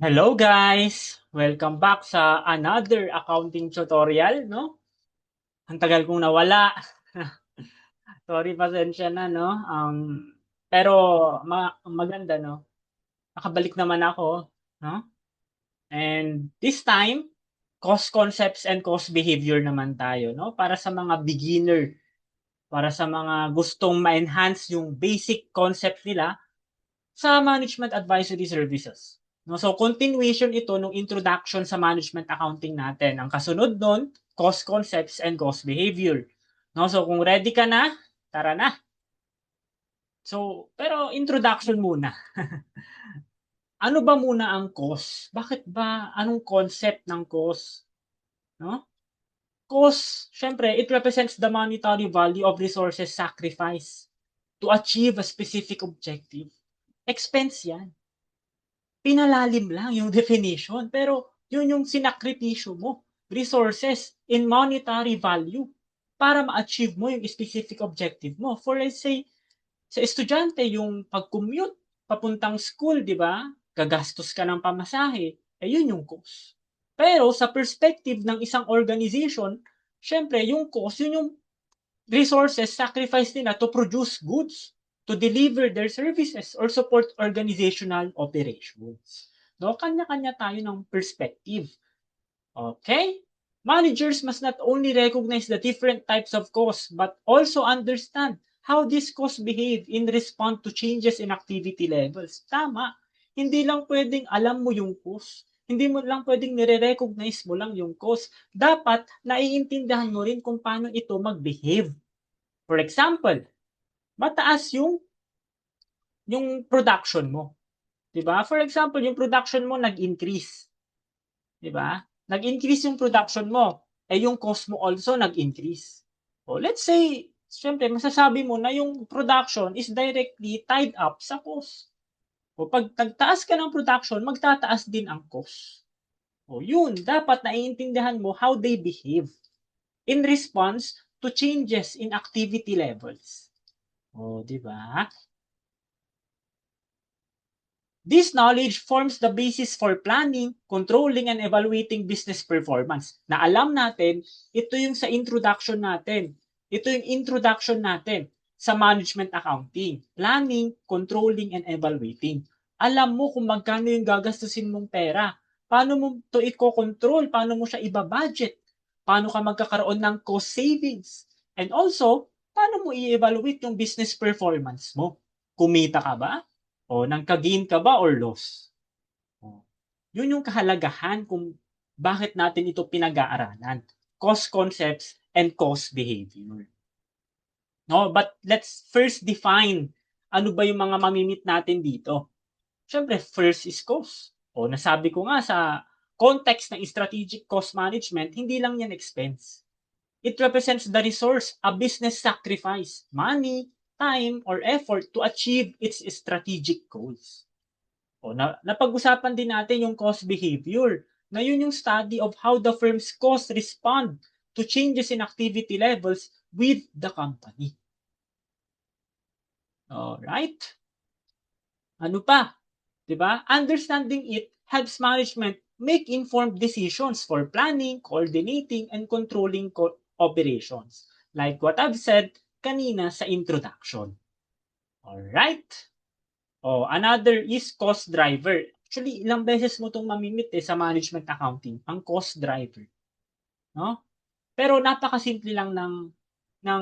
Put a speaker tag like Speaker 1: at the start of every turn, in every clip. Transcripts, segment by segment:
Speaker 1: Hello guys! Welcome back sa another accounting tutorial, no? Ang tagal kong nawala. Sorry, pasensya na, no? Pero maganda, no? Nakabalik naman ako, no? And this time, cost concepts and cost behavior naman tayo, no? Para sa mga beginner, para sa mga gustong ma-enhance yung basic concept nila sa management advisory services. No, so continuation ito nung introduction sa management accounting natin. Ang kasunod nun, cost concepts and cost behavior. No, so kung ready ka na, tara na. So, pero introduction muna. Ano ba muna ang cost? Bakit ba anong concept ng cost? No? Cost, syempre, it represents the monetary value of resources sacrificed to achieve a specific objective. Expense yan. Pinalalim lang yung definition. Pero yun yung sinakripisyo mo. Resources in monetary value para ma-achieve mo yung specific objective mo. For let's say, sa estudyante, yung pag-commute papuntang school, di ba? Gagastos ka ng pamasahe. Eh, yun yung cost. Pero sa perspective ng isang organization, syempre, yung cost, yun yung resources sacrifice nila to produce goods, to deliver their services, or support organizational operations. No, kanya-kanya tayo ng perspective. Okay? Managers must not only recognize the different types of costs, but also understand how these costs behave in response to changes in activity levels. Tama. Hindi lang pwedeng alam mo yung cost. Hindi mo lang pwedeng nire-recognize mo lang yung cost. Dapat naiintindihan mo rin kung paano ito mag-behave. For example, mataas yung production mo, 'di ba? For example, yung production mo nag-increase, 'di ba? Nag-increase yung production mo, eh yung cost mo also nag-increase. O let's say, syempre masasabi mo na yung production is directly tied up sa cost. O pag nagtaas ka ng production, magtataas din ang cost. O yun, dapat naiintindihan mo how they behave in response to changes in activity levels. O, di ba? This knowledge forms the basis for planning, controlling, and evaluating business performance. Na alam natin, ito yung sa introduction natin. Ito yung introduction natin sa management accounting. Planning, controlling, and evaluating. Alam mo kung magkano yung gagastusin mong pera. Paano mo ito i-control? Paano mo siya iba-budget? Paano ka magkakaroon ng cost savings? And also, paano mo i-evaluate yung business performance mo? Kumita ka ba? O nagka-gain ka ba or loss? O, yun yung kahalagahan kung bakit natin ito pinag-aaralan. Cost concepts and cost behavior. No, but let's first define ano ba yung mga mamimit natin dito. Siyempre, first is cost. O nasabi ko nga sa context ng strategic cost management, hindi lang yan expense. It represents the resource a business sacrifice, money, time, or effort to achieve its strategic goals. O, napag-usapan din natin yung cost behavior, na yun yung study of how the firm's costs respond to changes in activity levels with the company. Alright? Ano pa? Diba? Understanding it helps management make informed decisions for planning, coordinating, and controlling operations. Like what I've said kanina sa introduction. Alright? Another is cost driver. Actually, ilang beses mo itong mamimit sa management accounting, ang cost driver. No? Pero napakasimple lang ng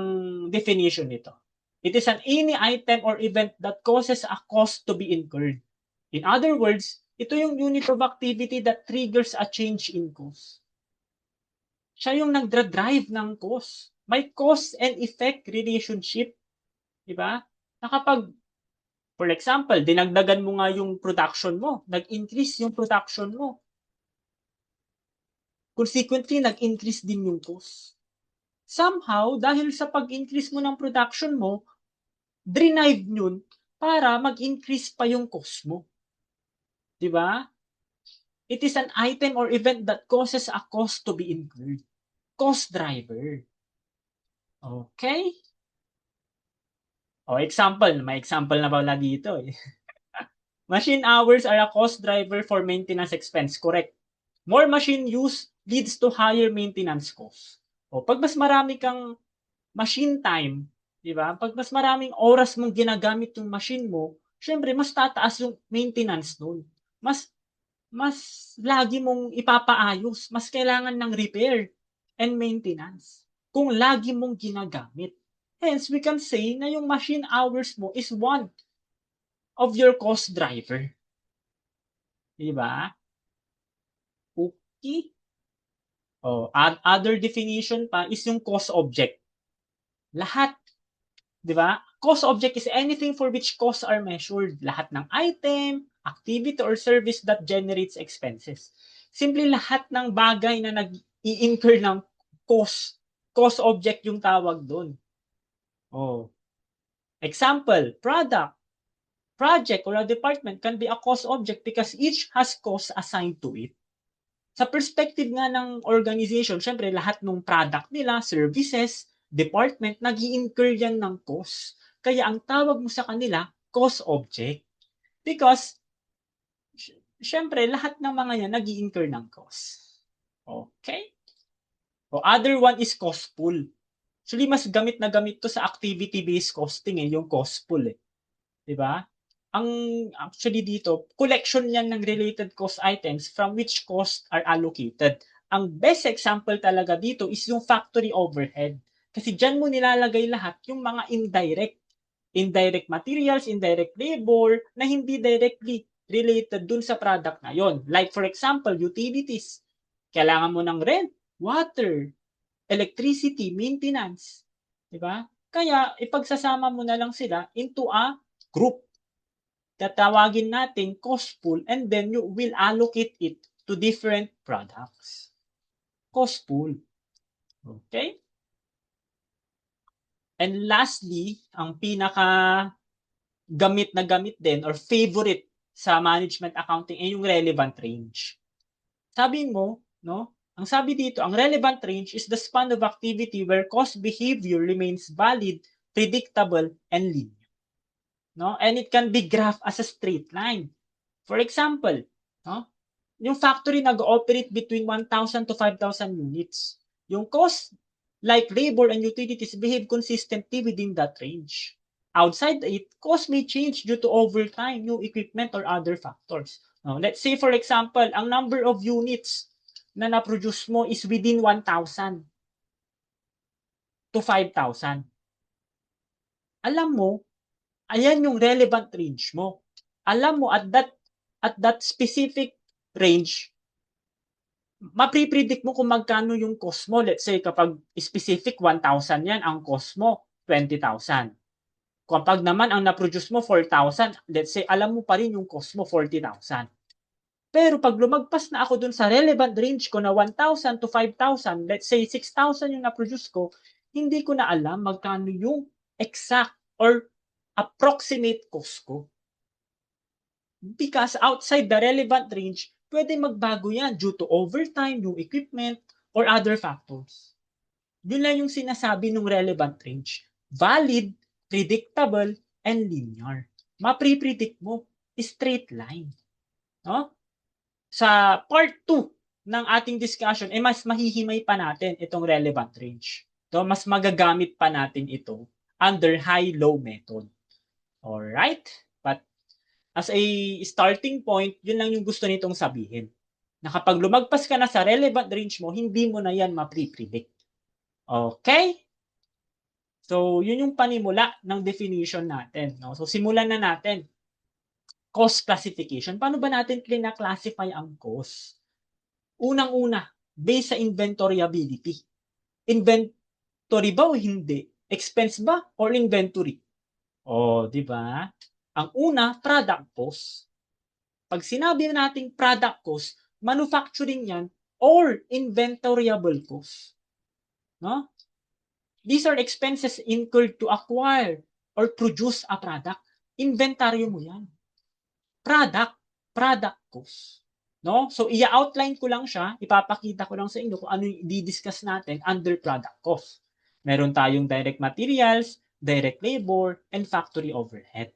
Speaker 1: definition nito. It is an any item or event that causes a cost to be incurred. In other words, ito yung unit of activity that triggers a change in cost. Siya yung nagdra-drive ng cost. May cause and effect relationship. Diba? Na kapag, for example, dinagdagan mo nga yung production mo, nag-increase yung production mo. Consequently, nag-increase din yung cost. Somehow, dahil sa pag-increase mo ng production mo, drive yun para mag-increase pa yung cost mo. Diba? It is an item or event that causes a cost to be incurred. Cost driver. Okay? Example. May example na pala dito. Machine hours are a cost driver for maintenance expense. Correct. More machine use leads to higher maintenance costs. O, pag mas marami kang machine time, di ba? Pag mas maraming oras mong ginagamit yung machine mo, syempre mas tataas yung maintenance nun. Mas lagi mong ipapaayos, mas kailangan ng repair and maintenance kung lagi mong ginagamit. Hence, we can say na yung machine hours mo is one of your cost driver. Di ba? Okay. Oh, other definition pa is yung cost object. Lahat, di ba? Cost object is anything for which costs are measured. Lahat ng item, activity, or service that generates expenses. Simply lahat ng bagay na nag-i-incur ng cost. Cost object yung tawag doon. Oh. Example, product, project, or a department can be a cost object because each has cost assigned to it. Sa perspective nga ng organization, syempre lahat ng product nila, services, department, nag-i-incur yan ng cost. Kaya ang tawag mo sa kanila, cost object. Because, syempre, lahat ng mga yan nag-i-incur ng cost. Okay? O other one is cost pool. Actually, mas gamit na gamit to sa activity-based costing, yung cost pool. Diba? Ang actually dito, collection yan ng related cost items from which costs are allocated. Ang best example talaga dito is yung factory overhead. Kasi dyan mo nilalagay lahat yung mga indirect materials, indirect labor na hindi directly related dun sa product na yon. Like for example, utilities. Kailangan mo ng rent, water, electricity, maintenance. Diba? Kaya ipagsasama mo na lang sila into a group. Tatawagin natin cost pool and then you will allocate it to different products. Cost pool. Okay? And lastly, ang pinaka gamit na gamit din or favorite sa management accounting ay yung relevant range. Sabi mo, no? Ang sabi dito, ang relevant range is the span of activity where cost behavior remains valid, predictable, and linear. No? And it can be graphed as a straight line. For example, no? Yung factory nag-ooperate between 1,000 to 5,000 units. Yung cost, like labor and utilities, behave consistently within that range. Outside it, cost may change due to overtime, new equipment, or other factors. No? Let's say, for example, ang number of units na na-produce mo is within 1,000 to 5,000. Alam mo, ayan yung relevant range mo. Alam mo, at that specific range, mapipredict mo kung magkano yung cost mo. Let's say, kapag specific 1,000 yan, ang cost mo 20,000. Kapag naman ang na-produce mo 4,000, let's say, alam mo pa rin yung cost mo 40,000. Pero pag lumagpas na ako dun sa relevant range ko na 1,000 to 5,000, let's say 6,000 yung na-produce ko, hindi ko na alam magkano yung exact or approximate cost ko. Because outside the relevant range, pwede magbago yan due to overtime, new equipment, or other factors. Yun lang yung sinasabi ng relevant range. Valid, predictable, and linear. Mapripredict mo, straight line. No? Sa part 2 ng ating discussion, mas mahihimay pa natin itong relevant range. So, mas magagamit pa natin ito under high-low method. Alright? But as a starting point, yun lang yung gusto nitong sabihin. Na kapag lumagpas ka na sa relevant range mo, hindi mo na yan mapripredict. Okay? So, yun yung panimula ng definition natin. No? So, simulan na natin. Cost classification. Paano ba natin klina-classify ang cost? Unang-una, based sa inventoryability. Inventory ba o hindi? Expense ba or inventory? Di ba? Ang una, product cost. Pag sinabi nating product cost, manufacturing yan or inventoryable cost. No? These are expenses incurred to acquire or produce a product. Inventaryo mo yan. Product cost. No? So, i-outline ko lang siya, ipapakita ko lang sa inyo kung ano yung i-discuss natin under product cost. Meron tayong direct materials, direct labor, and factory overhead.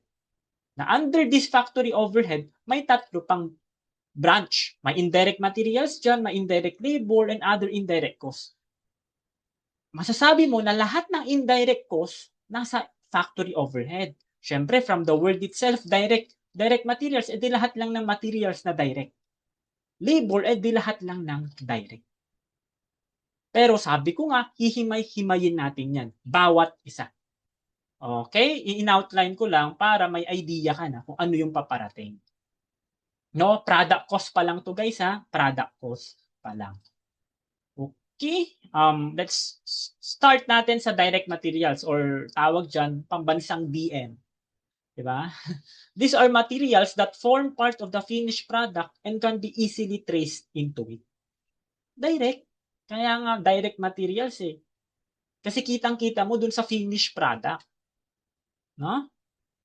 Speaker 1: Na under this factory overhead, may tatlo pang branch. May indirect materials dyan, may indirect labor, and other indirect costs. Masasabi mo na lahat ng indirect costs nasa factory overhead. Siyempre, from the word itself, direct materials, edi lahat lang ng materials na direct. Labor, edi lahat lang ng direct. Pero sabi ko nga, hihimay-himayin natin yan. Bawat isa. Okay? I-outline ko lang para may idea ka na kung ano yung paparating. No, product cost pa lang to guys ha. Product cost pa lang. Okay, let's start natin sa direct materials or tawag dyan, pambansang DM. Diba? These are materials that form part of the finished product and can be easily traced into it. Direct. Kaya nga direct materials eh. Kasi kitang-kita mo dun sa finished product. No?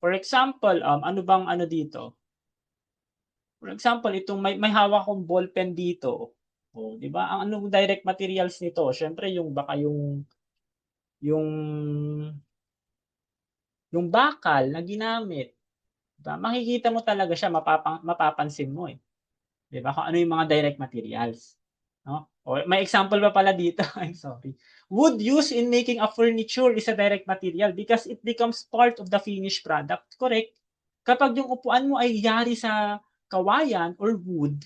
Speaker 1: For example, ano bang ano dito? For example, itong may hawak kong ballpen dito. Oh, 'di ba? Ang anong direct materials nito? Syempre yung baka yung yung bakal na ginamit. 'Di ba? Makikita mo talaga siya, mapapansin mo eh. 'Di ba? Kung ano yung mga direct materials. No? O, may example pa pala dito. I'm sorry. Wood used in making a furniture is a direct material because it becomes part of the finished product. Correct? Kapag yung upuan mo ay yari sa kawayan or wood,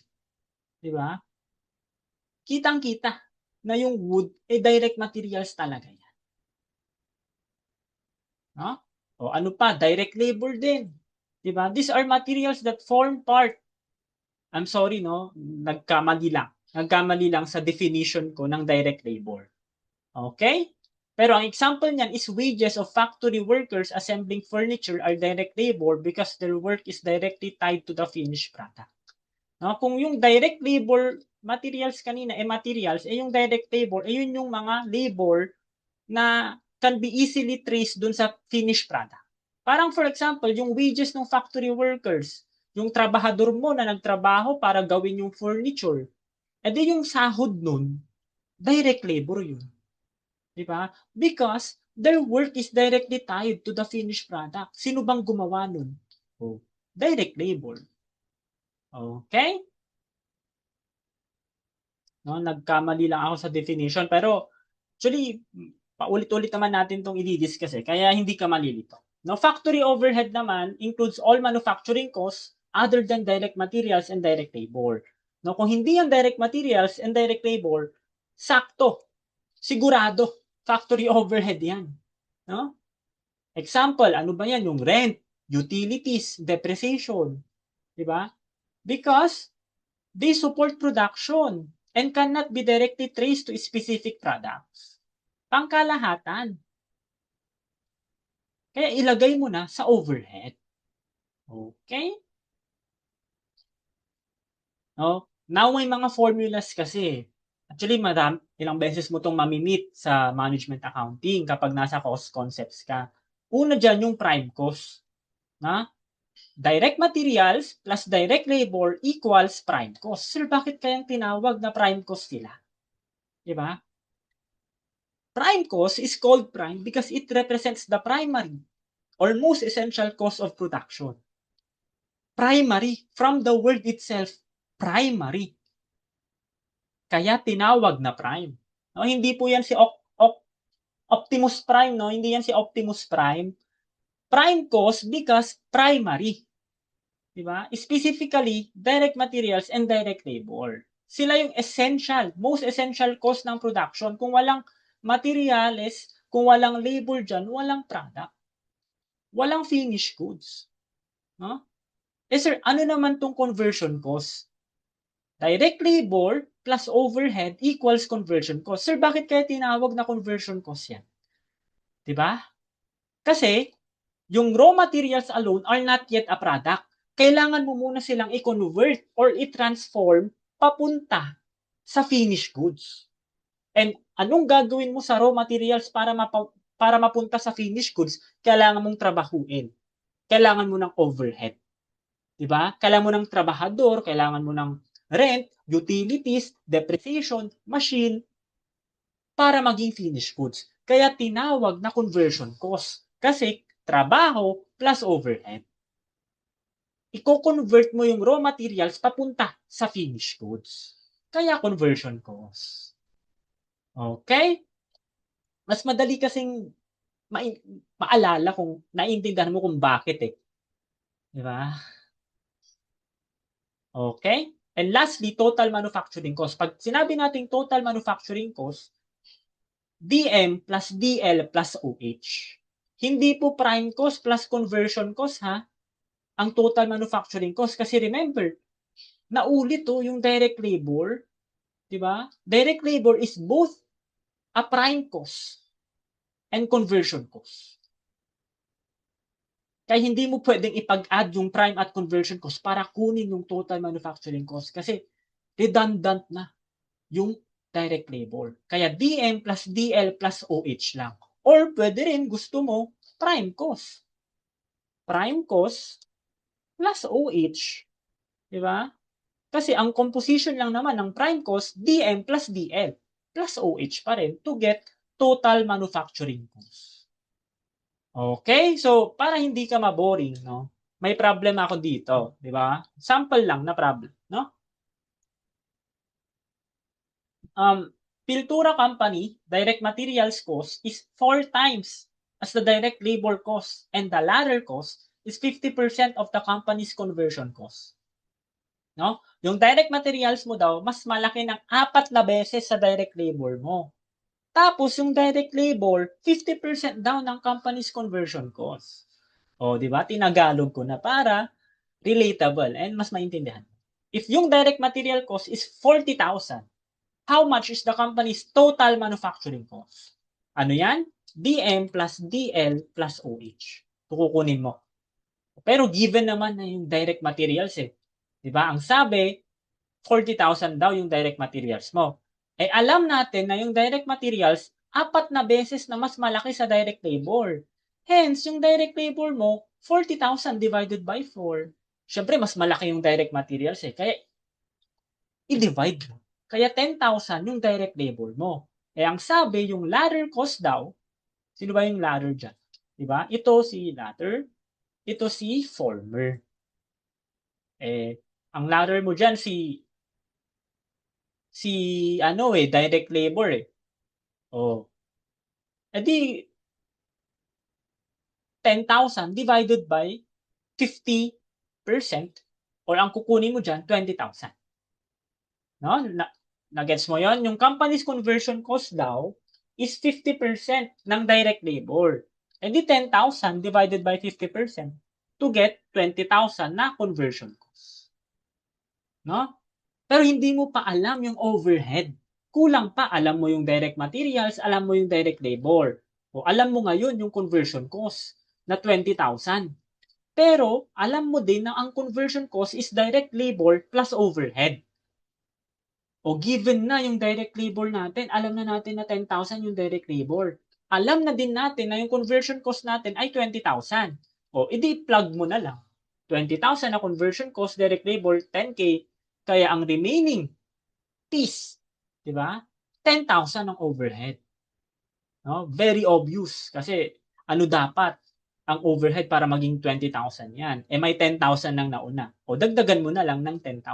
Speaker 1: 'di ba? Kitang-kita na yung wood eh direct materials talaga yan. No? O ano pa, direct labor din. 'Di ba? These are materials that form part. I'm sorry no, Nagkamali lang sa definition ko ng direct labor. Okay? Pero ang example niyan is wages of factory workers assembling furniture are direct labor because their work is directly tied to the finished product. No? Kung yung direct labor materials kanina, materials, yung direct labor, yun yung mga labor na can be easily traced dun sa finished product. Parang for example, yung wages ng factory workers, yung trabahador mo na nagtrabaho para gawin yung furniture, edi yung sahod nun, direct labor yun. Di ba? Because their work is directly tied to the finished product. Sino bang gumawa nun? Oh, direct labor. Okay? No, nagkamali lang ako sa definition pero actually paulit-ulit naman natin itong i-discuss eh, kaya hindi ka malilito. No, factory overhead naman includes all manufacturing costs other than direct materials and direct labor. No, kung hindi yung direct materials and direct labor, sakto, sigurado, factory overhead yan. No? Example, ano ba yan? Yung rent, utilities, depreciation. Di ba? Because they support production and cannot be directly traced to specific products. Pangkalahatan. Kaya ilagay mo na sa overhead. Okay? No? Now may mga formulas kasi. Actually, ilang beses mo itong mamimit sa management accounting kapag nasa cost concepts ka. Una dyan yung prime cost. Na? Direct materials plus direct labor equals prime cost. Sir, bakit kayang tinawag na prime cost sila? Diba? Prime cost is called prime because it represents the primary or most essential cost of production. Primary, from the word itself, primary. Kaya tinawag na prime. No, hindi po yan si Optimus Prime, no? Hindi yan si Optimus Prime. Prime cost because primary. Diba? Specifically, direct materials and direct labor. Sila yung essential, most essential cost ng production. Kung walang materials, kung walang labor dyan, walang product. Walang finished goods. No? Eh sir, ano naman tong conversion cost? Direct labor plus overhead equals conversion cost. Sir, bakit kaya tinawag na conversion cost yan? Diba? Kasi, yung raw materials alone are not yet a product. Kailangan mo muna silang i-convert or i-transform papunta sa finished goods. And anong gagawin mo sa raw materials para mapunta sa finished goods? Kailangan mong trabahuin. Kailangan mo ng overhead. Diba? Kailangan mo ng trabahador, kailangan mo ng rent, utilities, depreciation, machine, para maging finished goods. Kaya tinawag na conversion cost. Kasi trabaho plus overhead. i-convert mo yung raw materials papunta sa finished goods. Kaya conversion cost. Okay? Mas madali kasing maalala kung naiintindihan mo kung bakit eh. Di ba? Okay? And lastly, total manufacturing cost. Pag sinabi nating total manufacturing cost, DM plus DL plus OH. Hindi po prime cost plus conversion cost ha. Ang total manufacturing cost. Kasi remember, naulit to yung direct labor. Di ba? Direct labor is both a prime cost and conversion cost. Kaya hindi mo pwedeng ipag-add yung prime at conversion cost para kunin yung total manufacturing cost kasi redundant na yung direct labor. Kaya DM plus DL plus OH lang. Or pwede rin gusto mo prime cost. Prime cost plus OH. Di ba? Kasi ang composition lang naman ng prime cost, DM plus DL plus OH pa rin to get total manufacturing cost. Okay? So, para hindi ka maboring, no? May problem ako dito, di ba? Sample lang na problem, no? Piltura company, direct materials cost is 4 times as the direct labor cost and the latter cost is 50% of the company's conversion cost. No? Yung direct materials mo daw, mas malaki ng 4 na beses sa direct labor mo. Tapos, yung direct labor, 50% daw ng company's conversion cost. O, di ba? Tinagalog ko na para relatable and mas maintindihan. If yung direct material cost is 40,000, how much is the company's total manufacturing cost? Ano yan? DM plus DL plus OH. Kukunin mo. Pero given naman na yung direct materials eh. Di ba? Ang sabi, 40,000 daw yung direct materials mo. Eh alam natin na yung direct materials, 4 na beses na mas malaki sa direct labor. Hence, yung direct labor mo, 40,000 divided by 4. Siyempre, mas malaki yung direct materials eh. Kaya, i-divide mo. Kaya 10,000 yung direct labor mo. Eh ang sabi, yung ladder cost daw, sino ba yung ladder dyan? Diba? Ito si ladder, ito si former. Eh, ang ladder mo dyan direct labor eh. Oh. E di 10,000 divided by 50% or ang kukunin mo dyan 20,000. No? Nagets mo 'yon? Yung company's conversion cost daw is 50% ng direct labor. E di 10,000 divided by 50% to get 20,000 na conversion cost. No? Pero hindi mo pa alam yung overhead. Kulang pa, alam mo yung direct materials, alam mo yung direct labor. O alam mo ngayon yung conversion cost na 20,000. Pero alam mo din na ang conversion cost is direct labor plus overhead. O given na yung direct labor natin, alam na natin na 10,000 yung direct labor. Alam na din natin na yung conversion cost natin ay 20,000. O edi plug mo na lang. 20,000 na conversion cost, direct labor, 10K. Kaya ang remaining piece, di ba? 10,000 ang overhead. No? Very obvious kasi ano dapat ang overhead para maging 20,000 yan? Eh may 10,000 nang nauna. O dagdagan mo na lang ng 10,000.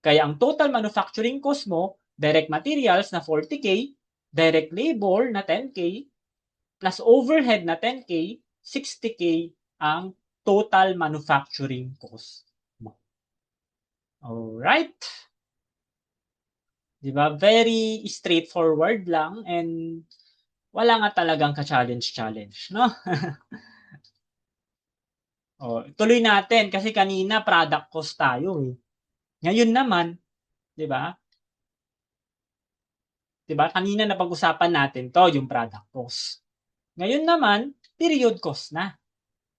Speaker 1: Kaya ang total manufacturing cost mo, direct materials na 40K, direct labor na 10K, plus overhead na 10K, 60K ang total manufacturing cost mo. Alright? Diba? Very straightforward lang and wala nga talagang ka-challenge, no? Tuloy natin kasi kanina product cost tayo eh. Ngayon naman, 'di ba? 'Di ba? Kanina napag-usapan natin 'to, yung product cost. Ngayon naman, period cost na.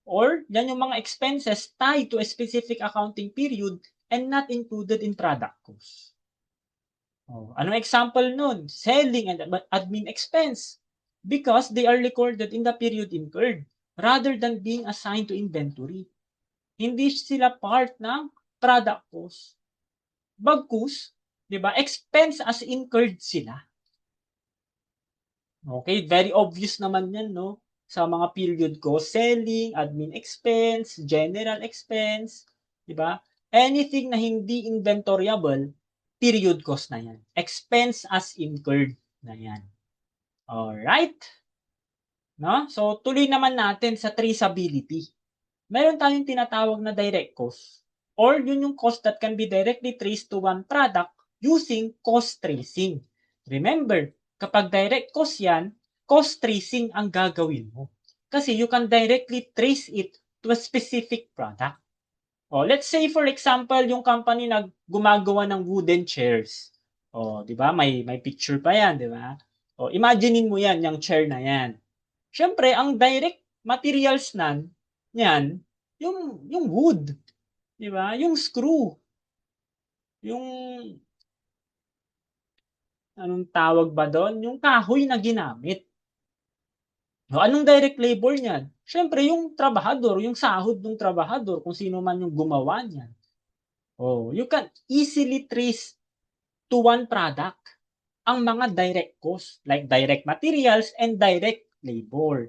Speaker 1: Or yan yung mga expenses tied to a specific accounting period and not included in product cost. Anong example nun? Selling and admin expense because they are recorded in the period incurred rather than being assigned to inventory. Hindi sila part ng product cost. Bagkus, 'di ba? Expense as incurred sila. Okay, very obvious naman 'yan, no? Sa mga period cost, selling, admin expense, general expense, 'di ba? Anything na hindi inventoriable, period cost na 'yan. Expense as incurred na 'yan. Alright? No? So, tuloy naman natin sa traceability. Meron tayong tinatawag na direct cost or yun yung cost that can be directly traced to one product using cost tracing. Remember, kapag direct cost yan, cost tracing ang gagawin mo. Kasi you can directly trace it to a specific product. Let's say for example, yung company na gumagawa ng wooden chairs. 'Di ba? May picture pa 'yan, 'di ba? Imaginein mo 'yan, yung chair na 'yan. Siyempre, ang direct materials niyan, yung wood, 'di ba? Yung screw, yung anong tawag ba doon? Yung kahoy na ginamit. Anong direct labor niyan? Siyempre, yung trabahador, yung sahod ng trabahador, kung sino man yung gumawa niyan. You can easily trace to one product ang mga direct cost, like direct materials and direct labor.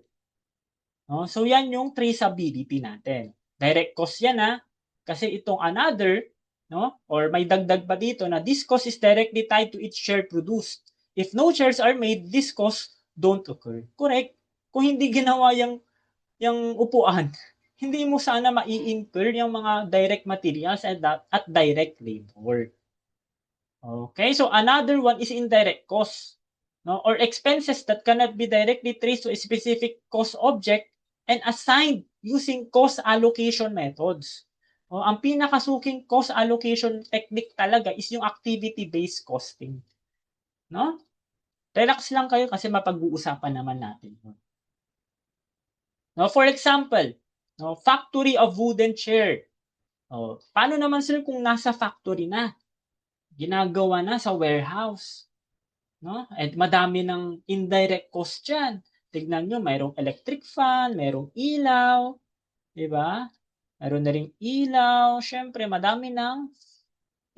Speaker 1: So yan yung traceability natin. Direct cost yan kasi itong another, or may dagdag pa dito na this cost is directly tied to each share produced. If no shares are made, this cost don't occur. Correct? Kung hindi ginawa yung upuan, hindi mo sana mai-incur yung mga direct materials at direct labor. Okay, so another one is indirect cost, or expenses that cannot be directly traced to a specific cost object and assigned using cost allocation methods. Ang pinakasuking cost allocation technique talaga is yung activity-based costing. No? Relax lang kayo kasi mapag-uusapan naman natin. For example, factory of wooden chair. Paano naman sir kung nasa factory na? Ginagawa na sa warehouse. At madami ng indirect cost dyan. Tignan nyo, mayroong electric fan, mayroong ilaw, di ba? Mayroon na ring ilaw. Siyempre, madami ng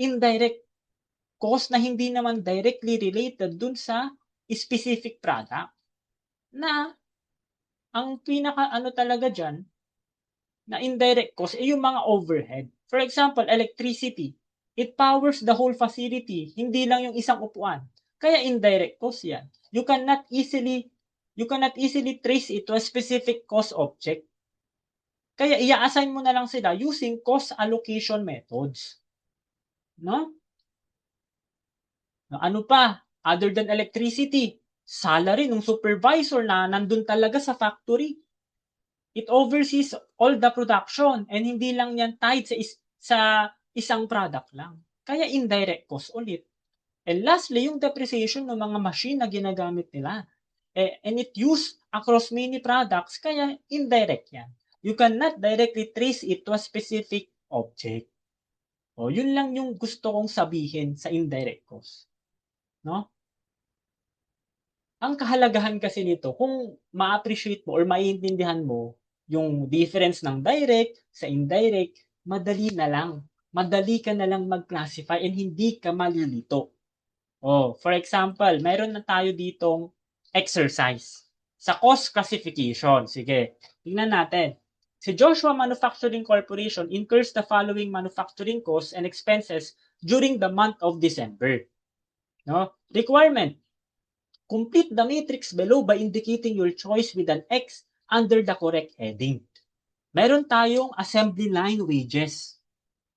Speaker 1: indirect cost na hindi naman directly related dun sa specific product. Na, ang pinaka talaga dyan, na indirect cost, yung mga overhead. For example, electricity. It powers the whole facility, hindi lang yung isang upuan. Kaya indirect cost yan. You cannot easily trace it to a specific cost object. Kaya i-assign mo na lang sila using cost allocation methods. No? Ano pa? Other than electricity, salary ng supervisor na nandun talaga sa factory. It oversees all the production and hindi lang yan tied sa isang product lang. Kaya indirect cost ulit. And lastly, yung depreciation ng mga machine na ginagamit nila. And it used across many products, kaya indirect yan. You cannot directly trace it to a specific object. Yun lang yung gusto kong sabihin sa indirect cost. No? Ang kahalagahan kasi nito, kung ma-appreciate mo or maiintindihan mo yung difference ng direct sa indirect, madali na lang. Madali ka na lang mag-classify and hindi ka malilito. For example, mayroon na tayo ditong exercise sa cost classification. Sige, tingnan natin. Si Joshua Manufacturing Corporation incurs the following manufacturing costs and expenses during the month of December. Requirement. Complete the matrix below by indicating your choice with an X under the correct heading. Meron tayong assembly line wages.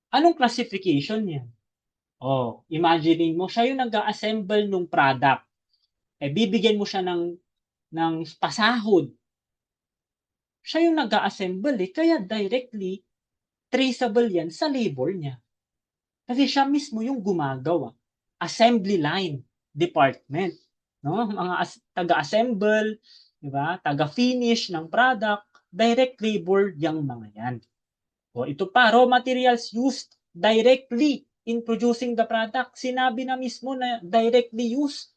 Speaker 1: Anong classification yan? Imagine mo, siya yung nag-assemble ng product. Bibigyan mo siya ng pasahod. Siya yung nag-assemble kaya directly traceable yan sa labor niya. Kasi siya mismo yung gumagawa. Assembly line department. Mga taga-assemble, di ba? Taga-finish ng product, direct labor yung mga yan. Ito pa, raw materials used directly in producing the product. Sinabi na mismo na directly used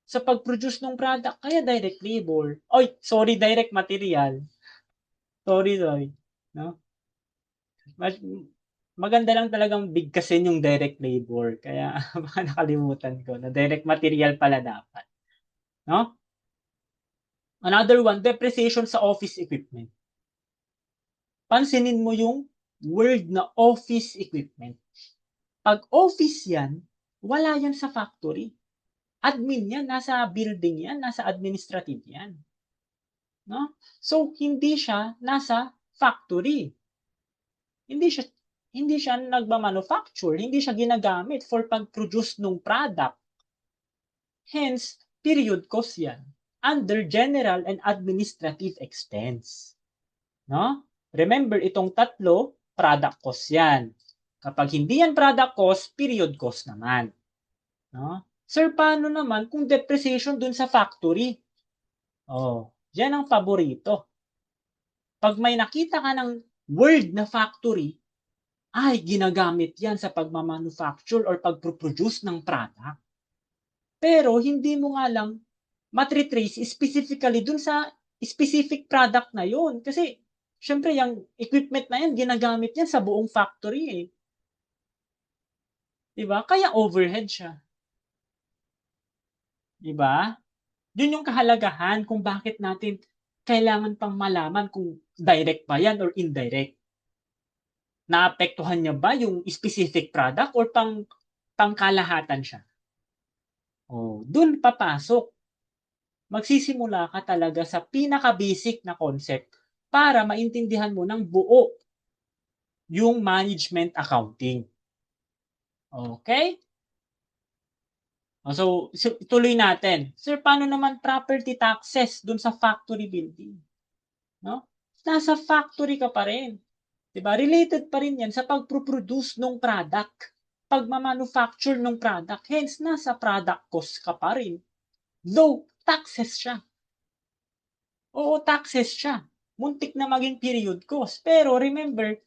Speaker 1: sa pag-produce ng product, kaya direct labor. Direct material. Sorry. No? Maganda lang talagang bigkasin yung direct labor. Kaya baka nakalimutan ko na direct material pala dapat. No? Another one, depreciation sa office equipment. Pansinin mo yung word na office equipment. Pag office yan, wala yan sa factory. Admin yan, nasa building yan, nasa administrative yan. No? So, hindi siya nasa factory. Hindi siya nagma-manufacture, hindi siya ginagamit for pag-produce ng product. Hence, period cost yan under general and administrative expense. No? Remember, itong tatlo, product cost yan. Kapag hindi yan product cost, period cost naman. No? Sir, paano naman kung depreciation dun sa factory? Oh, yan ang paborito. Pag may nakita ka ng word na factory, ay ginagamit yan sa pagmamanufacture or pagproduce ng product. Pero hindi mo nga lang matritrace specifically dun sa specific product na yun. Kasi, syempre, yung equipment na yan, ginagamit yan sa buong factory eh. Diba? Kaya overhead siya. Diba? Yun yung kahalagahan kung bakit natin kailangan pang malaman kung direct ba yan or indirect. Naapektuhan niya ba yung specific product or pangkalahatan siya? Oh, dun papasok. Magsisimula ka talaga sa pinaka-basic na concept para maintindihan mo ng buo yung management accounting. Okay? So, tuloy natin. Sir, paano naman property taxes dun sa factory building? No? Nasa factory ka pa rin. Diba? Related pa rin yan sa pag-produce ng product. Pagmamanufacture ng product. Hence, nasa product cost ka pa rin. Though, taxes siya. Oo, taxes siya. Muntik na maging period cost. Pero remember,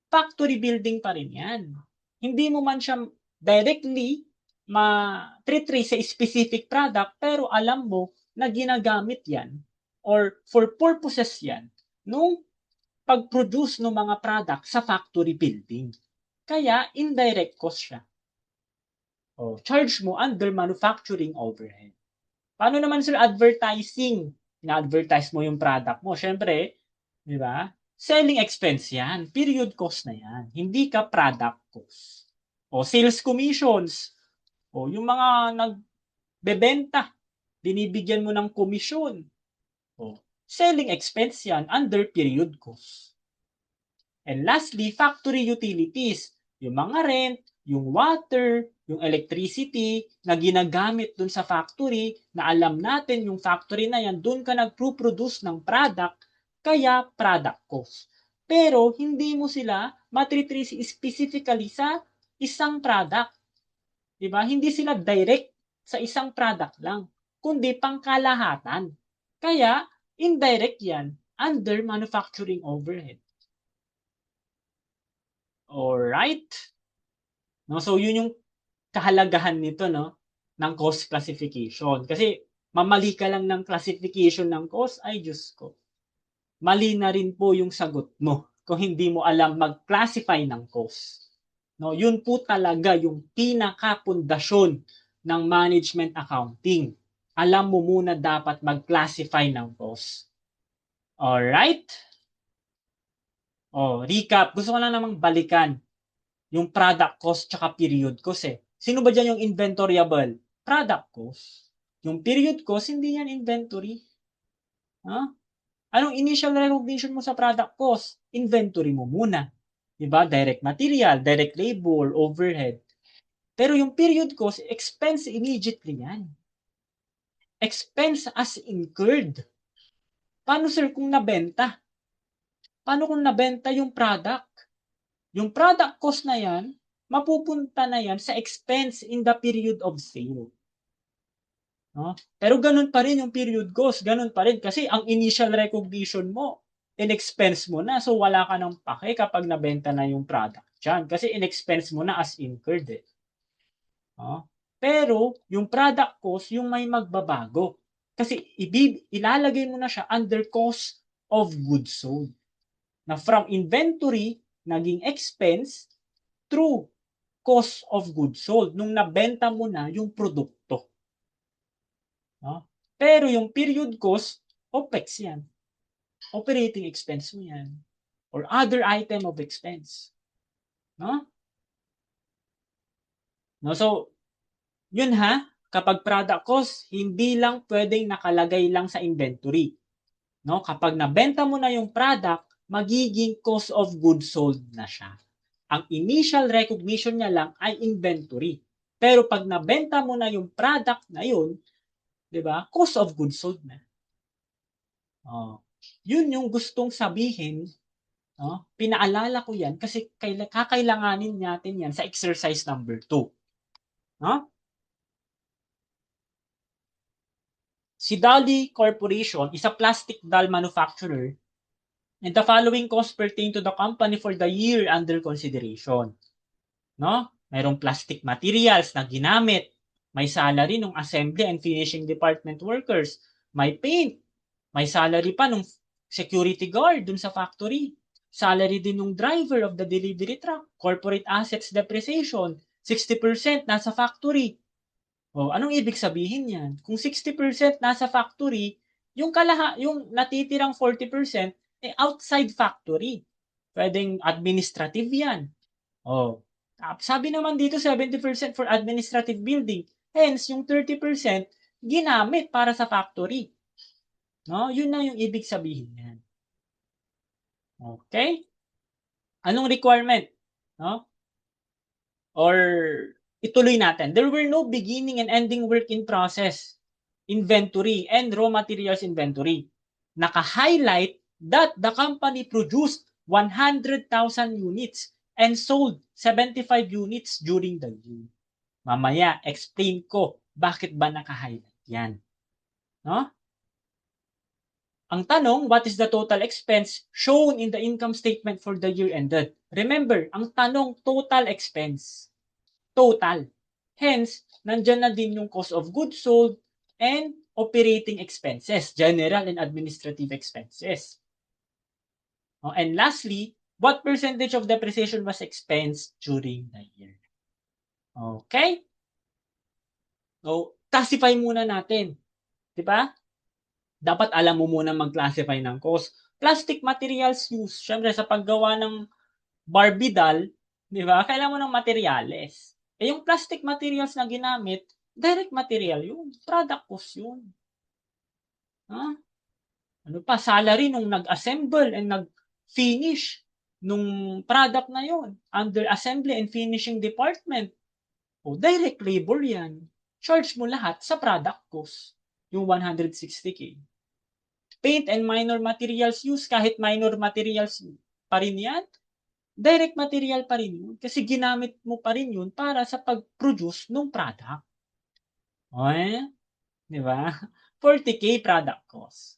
Speaker 1: factory building pa rin yan. Hindi mo man siya directly ma-trace sa specific product, pero alam mo na ginagamit yan or for purposes yan nung pag-produce ng mga product sa factory building. Kaya, indirect cost siya. O, charge mo under manufacturing overhead. Paano naman sir advertising? Na-advertise mo yung product mo. Siyempre, di ba? Selling expense yan. Period cost na yan. Hindi ka product cost. O sales commissions. O yung mga nagbebenta, binibigyan mo ng komisyon. O selling expense yan under period cost. And lastly, factory utilities. Yung mga rent, yung water, yung electricity na ginagamit dun sa factory na alam natin yung factory na yan, dun ka nagpo-produce ng product, kaya product cost. Pero hindi mo sila matritrace specifically sa isang product. Diba? Hindi sila direct sa isang product lang, kundi pangkalahatan. Kaya, indirect yan under manufacturing overhead. Alright? No, so yun yung kahalagahan nito, no, ng cost classification. Kasi mamali ka lang ng classification ng cost, ay Diyos ko. Mali na rin po yung sagot mo kung hindi mo alam mag-classify ng cost. No, yun po talaga yung pinaka-pundasyon ng management accounting. Alam mo muna dapat mag-classify ng cost. Alright? Recap. Gusto ko lang namang balikan yung product cost tsaka period cost eh. Sino ba dyan yung inventoryable? Product cost. Yung period cost, hindi yan inventory. Ha? Anong initial recognition mo sa product cost? Inventory mo muna. Diba? Direct material, direct labor, overhead. Pero yung period cost, expense immediately yan. Expense as incurred. Paano sir kung nabenta? Paano kung nabenta yung product? Yung product cost na yan, mapupunta na yan sa expense in the period of sale. No? Pero ganun pa rin yung period cost, ganun pa rin kasi ang initial recognition mo, in-expense mo na, so wala ka ng pake kapag nabenta na yung product dyan kasi in-expense mo na as incurred eh. No? Pero yung product cost, yung may magbabago. Kasi ilalagay mo na siya under cost of goods sold. Na from inventory, naging expense through cost of goods sold nung nabenta mo na yung produkto. No? Pero yung period cost, OPEX yan. Operating expense mo yan. or other item of expense. No? No, so yun ha, kapag product cost, hindi lang pwedeng nakalagay lang sa inventory. No? Kapag nabenta mo na yung product, magiging cost of goods sold na siya. Ang initial recognition niya lang ay inventory. Pero pag nabenta mo na yung product na yun, 'di ba? Cost of goods sold na. Oh. Yun yung gustong sabihin, no? Pinaalala ko 'yan kasi kakailanganin natin 'yan sa exercise number 2, no? Si Dali Corporation is a plastic doll manufacturer and the following costs pertain to the company for the year under consideration. No? Mayroong plastic materials na ginamit. May salary ng assembly and finishing department workers. May paint. May salary pa ng security guard dun sa factory. Salary din ng driver of the delivery truck. Corporate assets depreciation. 60% nasa factory. O, anong ibig sabihin yan? Kung 60% nasa factory, yung natitirang 40% outside factory. Pwedeng administrative yan. O, sabi naman dito 70% for administrative building. Hence, yung 30% ginamit para sa factory. No? Yun na yung ibig sabihin yan. Okay? Anong requirement? No? Or ituloy natin. There were no beginning and ending work in process, inventory, and raw materials inventory. Naka-highlight that the company produced 100,000 units and sold 75 units during the year. Mamaya, explain ko bakit ba naka-highlight yan. No? Ang tanong, what is the total expense shown in the income statement for the year ended? Remember, ang tanong, total expense. Total. Hence, nandyan na din yung cost of goods sold and operating expenses, general and administrative expenses. And lastly, what percentage of depreciation was expensed during the year? Okay? So, classify muna natin. Di ba? Dapat alam mo muna mag-classify ng cost. Plastic materials used. Siyempre, sa paggawa ng Barbie doll, di ba? Kailangan mo ng materials. Yung plastic materials na ginamit, direct material yun. Product cost yun. Ano pa? Salary nung nag-assemble and nag-finish nung product na yun. Under assembly and finishing department. Direct labor yan. Charge mo lahat sa product cost. Yung 160K. Paint and minor materials used, kahit minor materials pa rin yan, direct material pa rin yun. Kasi ginamit mo pa rin yun para sa pag-produce ng product. Okay? Di ba? 40K product cost.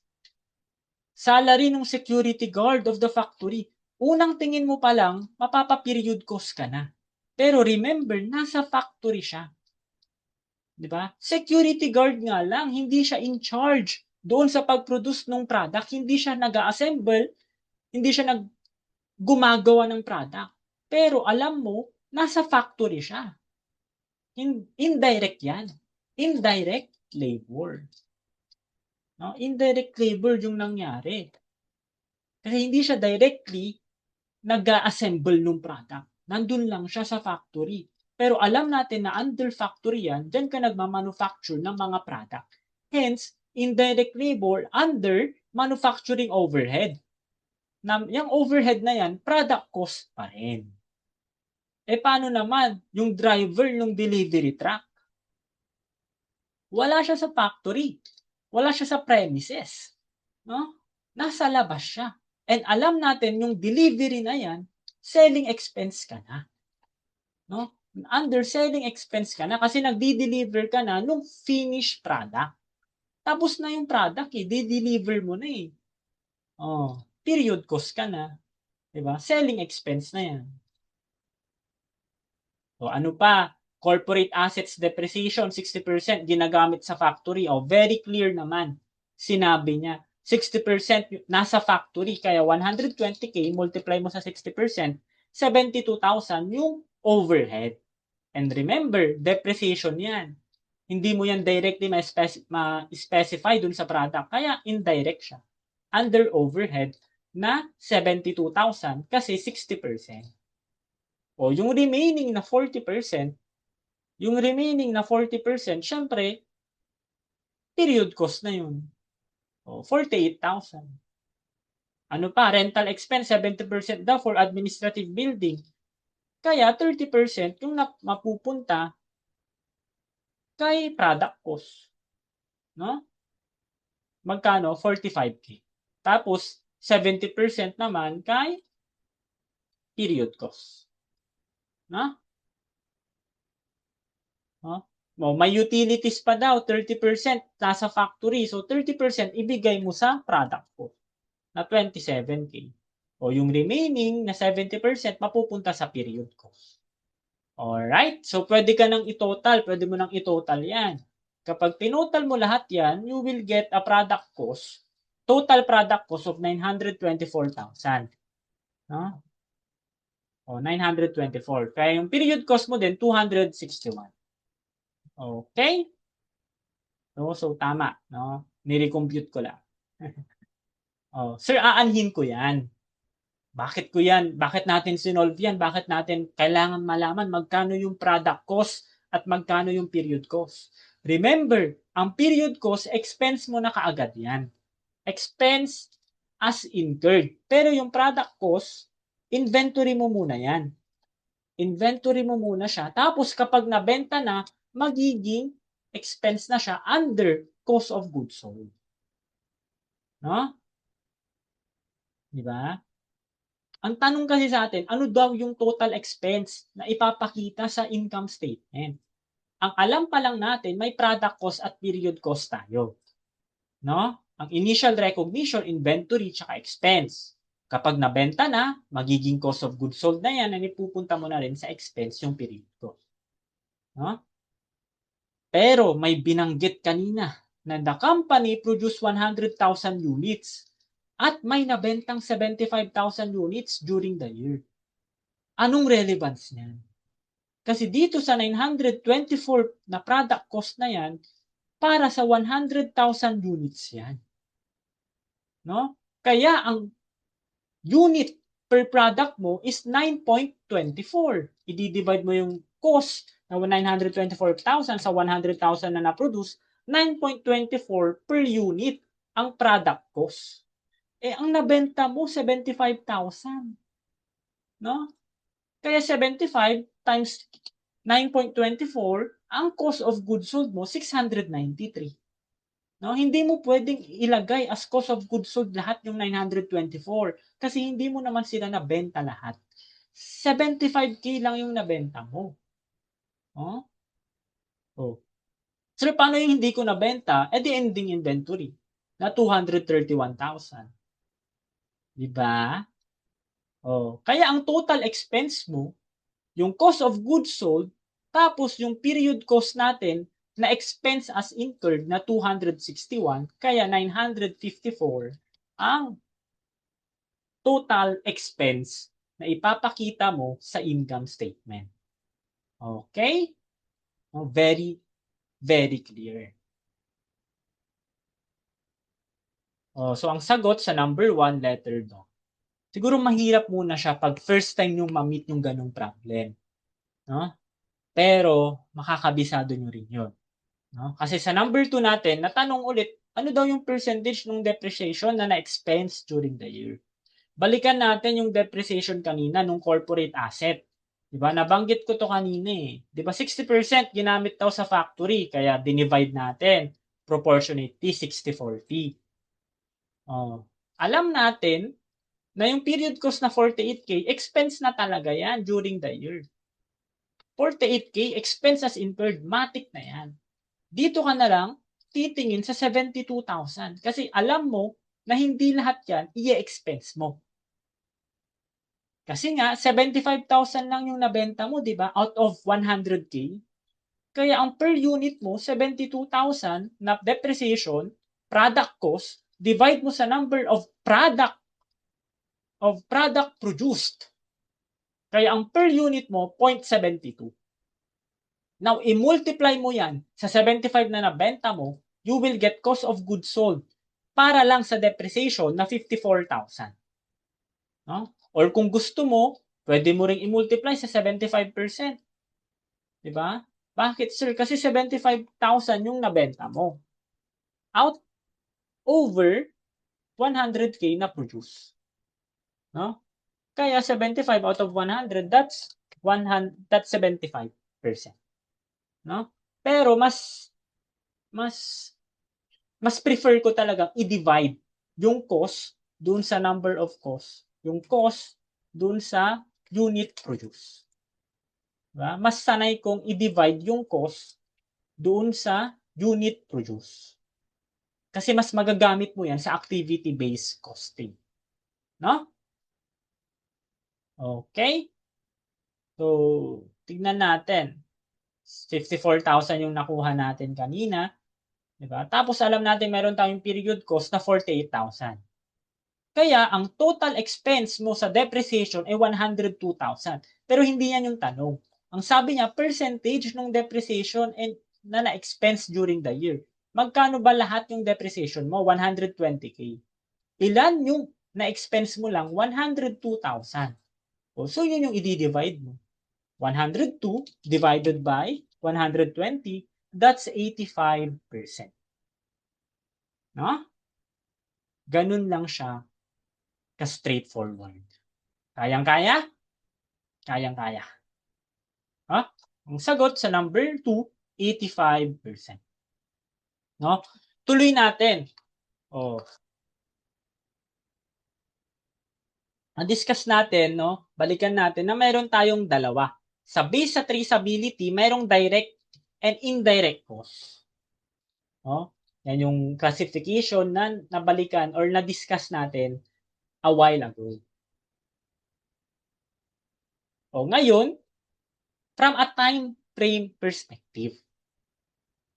Speaker 1: Salary ng security guard of the factory. Unang tingin mo pa lang, mapapa-period cost ka na. Pero remember, nasa factory siya. Di ba? Security guard nga lang, hindi siya in charge doon sa pag-produce ng product. Hindi siya nag-assemble, hindi siya gumagawa ng product. Pero alam mo, nasa factory siya. Indirect yan. Indirect labor. No? Indirect labor yung nangyari. Kasi hindi siya directly nag-assemble ng product. Nandun lang siya sa factory. Pero alam natin na under factory yan, dyan ka nagmamanufacture ng mga product. Hence, indirect labor under manufacturing overhead. Yung overhead na yan, product cost pa rin. Paano naman yung driver ng delivery truck? Wala siya sa factory. Wala siya sa premises. No? Nasa labas siya. And alam natin yung delivery na yan, selling expense ka na. No? Under selling expense ka na kasi nagdi-deliver ka na nung finished product. Tapos na yung product di-deliver mo na period cost ka na. Diba? Selling expense na yan. So, ano pa? Corporate assets depreciation, 60% ginagamit sa factory. Very clear naman. Sinabi niya, 60% nasa factory. Kaya 120K, multiply mo sa 60%, 72,000 yung overhead. And remember, depreciation yan. Hindi mo yan directly ma-specify dun sa product. Kaya indirect siya. Under overhead, na 72,000 kasi 60%. O yung remaining na 40%, syempre, period cost na yun. O, 48,000. Ano pa, rental expense, 70% daw for administrative building. Kaya 30% yung mapupunta kay product cost. No? Magkano? 45K. Tapos, 70% naman kay period cost. No? No? May utilities pa daw, 30% nasa factory. So, 30% ibigay mo sa product cost na 27K. O yung remaining na 70% mapupunta sa period cost. Alright? So, pwede mo nang itotal yan. Kapag tinotal mo lahat yan, you will get a total product cost of 924,000. No? O, 924. Kaya yung period cost mo din, 261. Okay? No? So, tama. No? Nirecompute ko lang. Sir, aanhin ko yan. Bakit ko yan? Bakit natin sinolve yan? Bakit natin kailangan malaman magkano yung product cost at magkano yung period cost? Remember, ang period cost, expense mo na kaagad yan. Expense as incurred. Pero yung product cost, inventory mo muna yan. Inventory mo muna siya. Tapos kapag nabenta na, magiging expense na siya under cost of goods sold. No? Di ba? Ang tanong kasi sa atin, ano daw yung total expense na ipapakita sa income statement? Ang alam pa lang natin, may product cost at period cost tayo. No? Ang initial recognition, inventory, tsaka expense. Kapag nabenta na, magiging cost of goods sold na yan, and ipupunta mo na rin sa expense yung period cost. No? Pero may binanggit kanina na the company produced 100,000 units at may nabentang 75,000 units during the year. Anong relevance niyan? Kasi dito sa 924 na product cost na yan, para sa 100,000 units yan. No? Kaya ang unit per product mo is 9.24. I-divide mo yung cost na 924,000 sa 100,000 na na-produce, 9.24 per unit ang product cost. Ang nabenta mo, 75,000. No? Kaya 75 times 9.24, ang cost of goods sold mo, 693. No? Hindi mo pwedeng ilagay as cost of goods sold lahat yung 924 kasi hindi mo naman sila nabenta lahat. 75K lang yung nabenta mo. Oh? Oh. So, paano yung hindi ko nabenta? The ending inventory na 231,000. Diba? Oh. Kaya ang total expense mo, yung cost of goods sold, tapos yung period cost natin na expense as incurred na 261, kaya 954 ang total expense na ipapakita mo sa income statement. Okay? Very, very clear. So, ang sagot sa number 1, letter no. Siguro mahirap muna siya pag first time yung ma-meet yung ganung problem. No? Pero, makakabisado nyo rin yun. No? Kasi sa number 2 natin, natanong ulit, ano daw yung percentage ng depreciation na na-expense during the year? Balikan natin yung depreciation kanina ng corporate asset. Diba? Nabanggit ko to kanina eh. Diba 60% ginamit daw sa factory, kaya dinivide natin. Proportionately, 60-40. Alam natin na yung period cost na 48K, expense na talaga yan during the year. 48K, expense as incurred, matik na yan. Dito ka na lang titingin sa 72,000 kasi alam mo na hindi lahat yan i-expense mo. Kasi nga 75,000 lang yung nabenta mo, 'di ba? Out of 100K. Kaya ang per unit mo 72,000 na depreciation, product cost, divide mo sa number of product produced. Kaya ang per unit mo 0.72. Now, i-multiply mo yan sa 75 na nabenta mo, you will get cost of goods sold para lang sa depreciation na 54,000. No? Or kung gusto mo, pwede mo ring i-multiply sa 75%. Di ba? Bakit, sir? Kasi 75,000 yung nabenta mo. Out over 100K na produce. No? Kaya 75 out of 100, that's 75%. No? Pero mas mas prefer ko talaga i-divide yung cost dun sa number of cost, yung cost dun sa unit produce. Diba? Mas sanay kong i-divide yung cost doon sa unit produce. Kasi mas magagamit mo yan sa activity-based costing. No? Okay? So, tignan natin. 54,000 yung nakuha natin kanina. Diba? Tapos alam natin meron tayong period cost na 48,000. Kaya ang total expense mo sa depreciation ay 102,000. Pero hindi yan yung tanong. Ang sabi niya, percentage ng depreciation and na na-expense during the year. Magkano ba lahat yung depreciation mo? 120K. Ilan yung na-expense mo lang? 102,000. So yun yung i-divide mo. 102 divided by 120, that's 85%. No? Ganun lang siya ka-straightforward. Kayang-kaya? Kayang-kaya. Ha? Ang sagot sa number 2, 85%. No? Tuloy natin. Oh. Na-discuss natin, no? Balikan natin na mayroon tayong dalawa. Sa base sa traceability, mayroong direct and indirect cost. No? Yan yung classification na nabalikan or na-discuss natin a while ago. O ngayon, from a time frame perspective,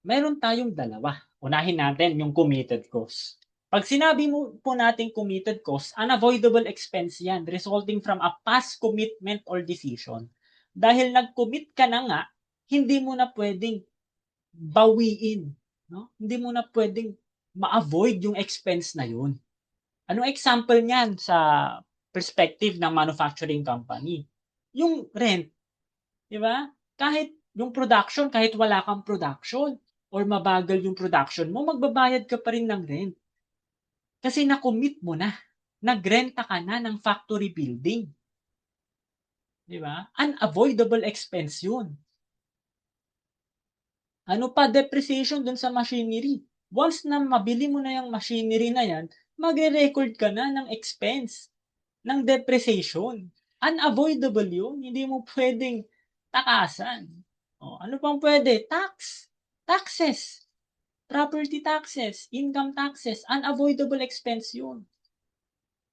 Speaker 1: meron tayong dalawa. Unahin natin yung committed cost. Pag sinabi mo po natin committed cost, unavoidable expense yan resulting from a past commitment or decision. Dahil nag-commit ka na nga, hindi mo na pwedeng bawiin. No? Hindi mo na pwedeng ma-avoid yung expense na yun. Anong example niyan sa perspective ng manufacturing company? Yung rent. Di ba? Kahit yung production, kahit wala kang production or mabagal yung production mo, magbabayad ka pa rin ng rent. Kasi na-commit mo na. Nagrenta ka na ng factory building. Di ba? Unavoidable expense yun. Ano pa depreciation dun sa machinery? Once na mabili mo na yung machinery na yan, magre-record ka na ng expense, ng depreciation. Unavoidable yun. Hindi mo pwedeng takasan. O, ano pang pwede? Taxes. Property taxes. Income taxes. Unavoidable expense yun.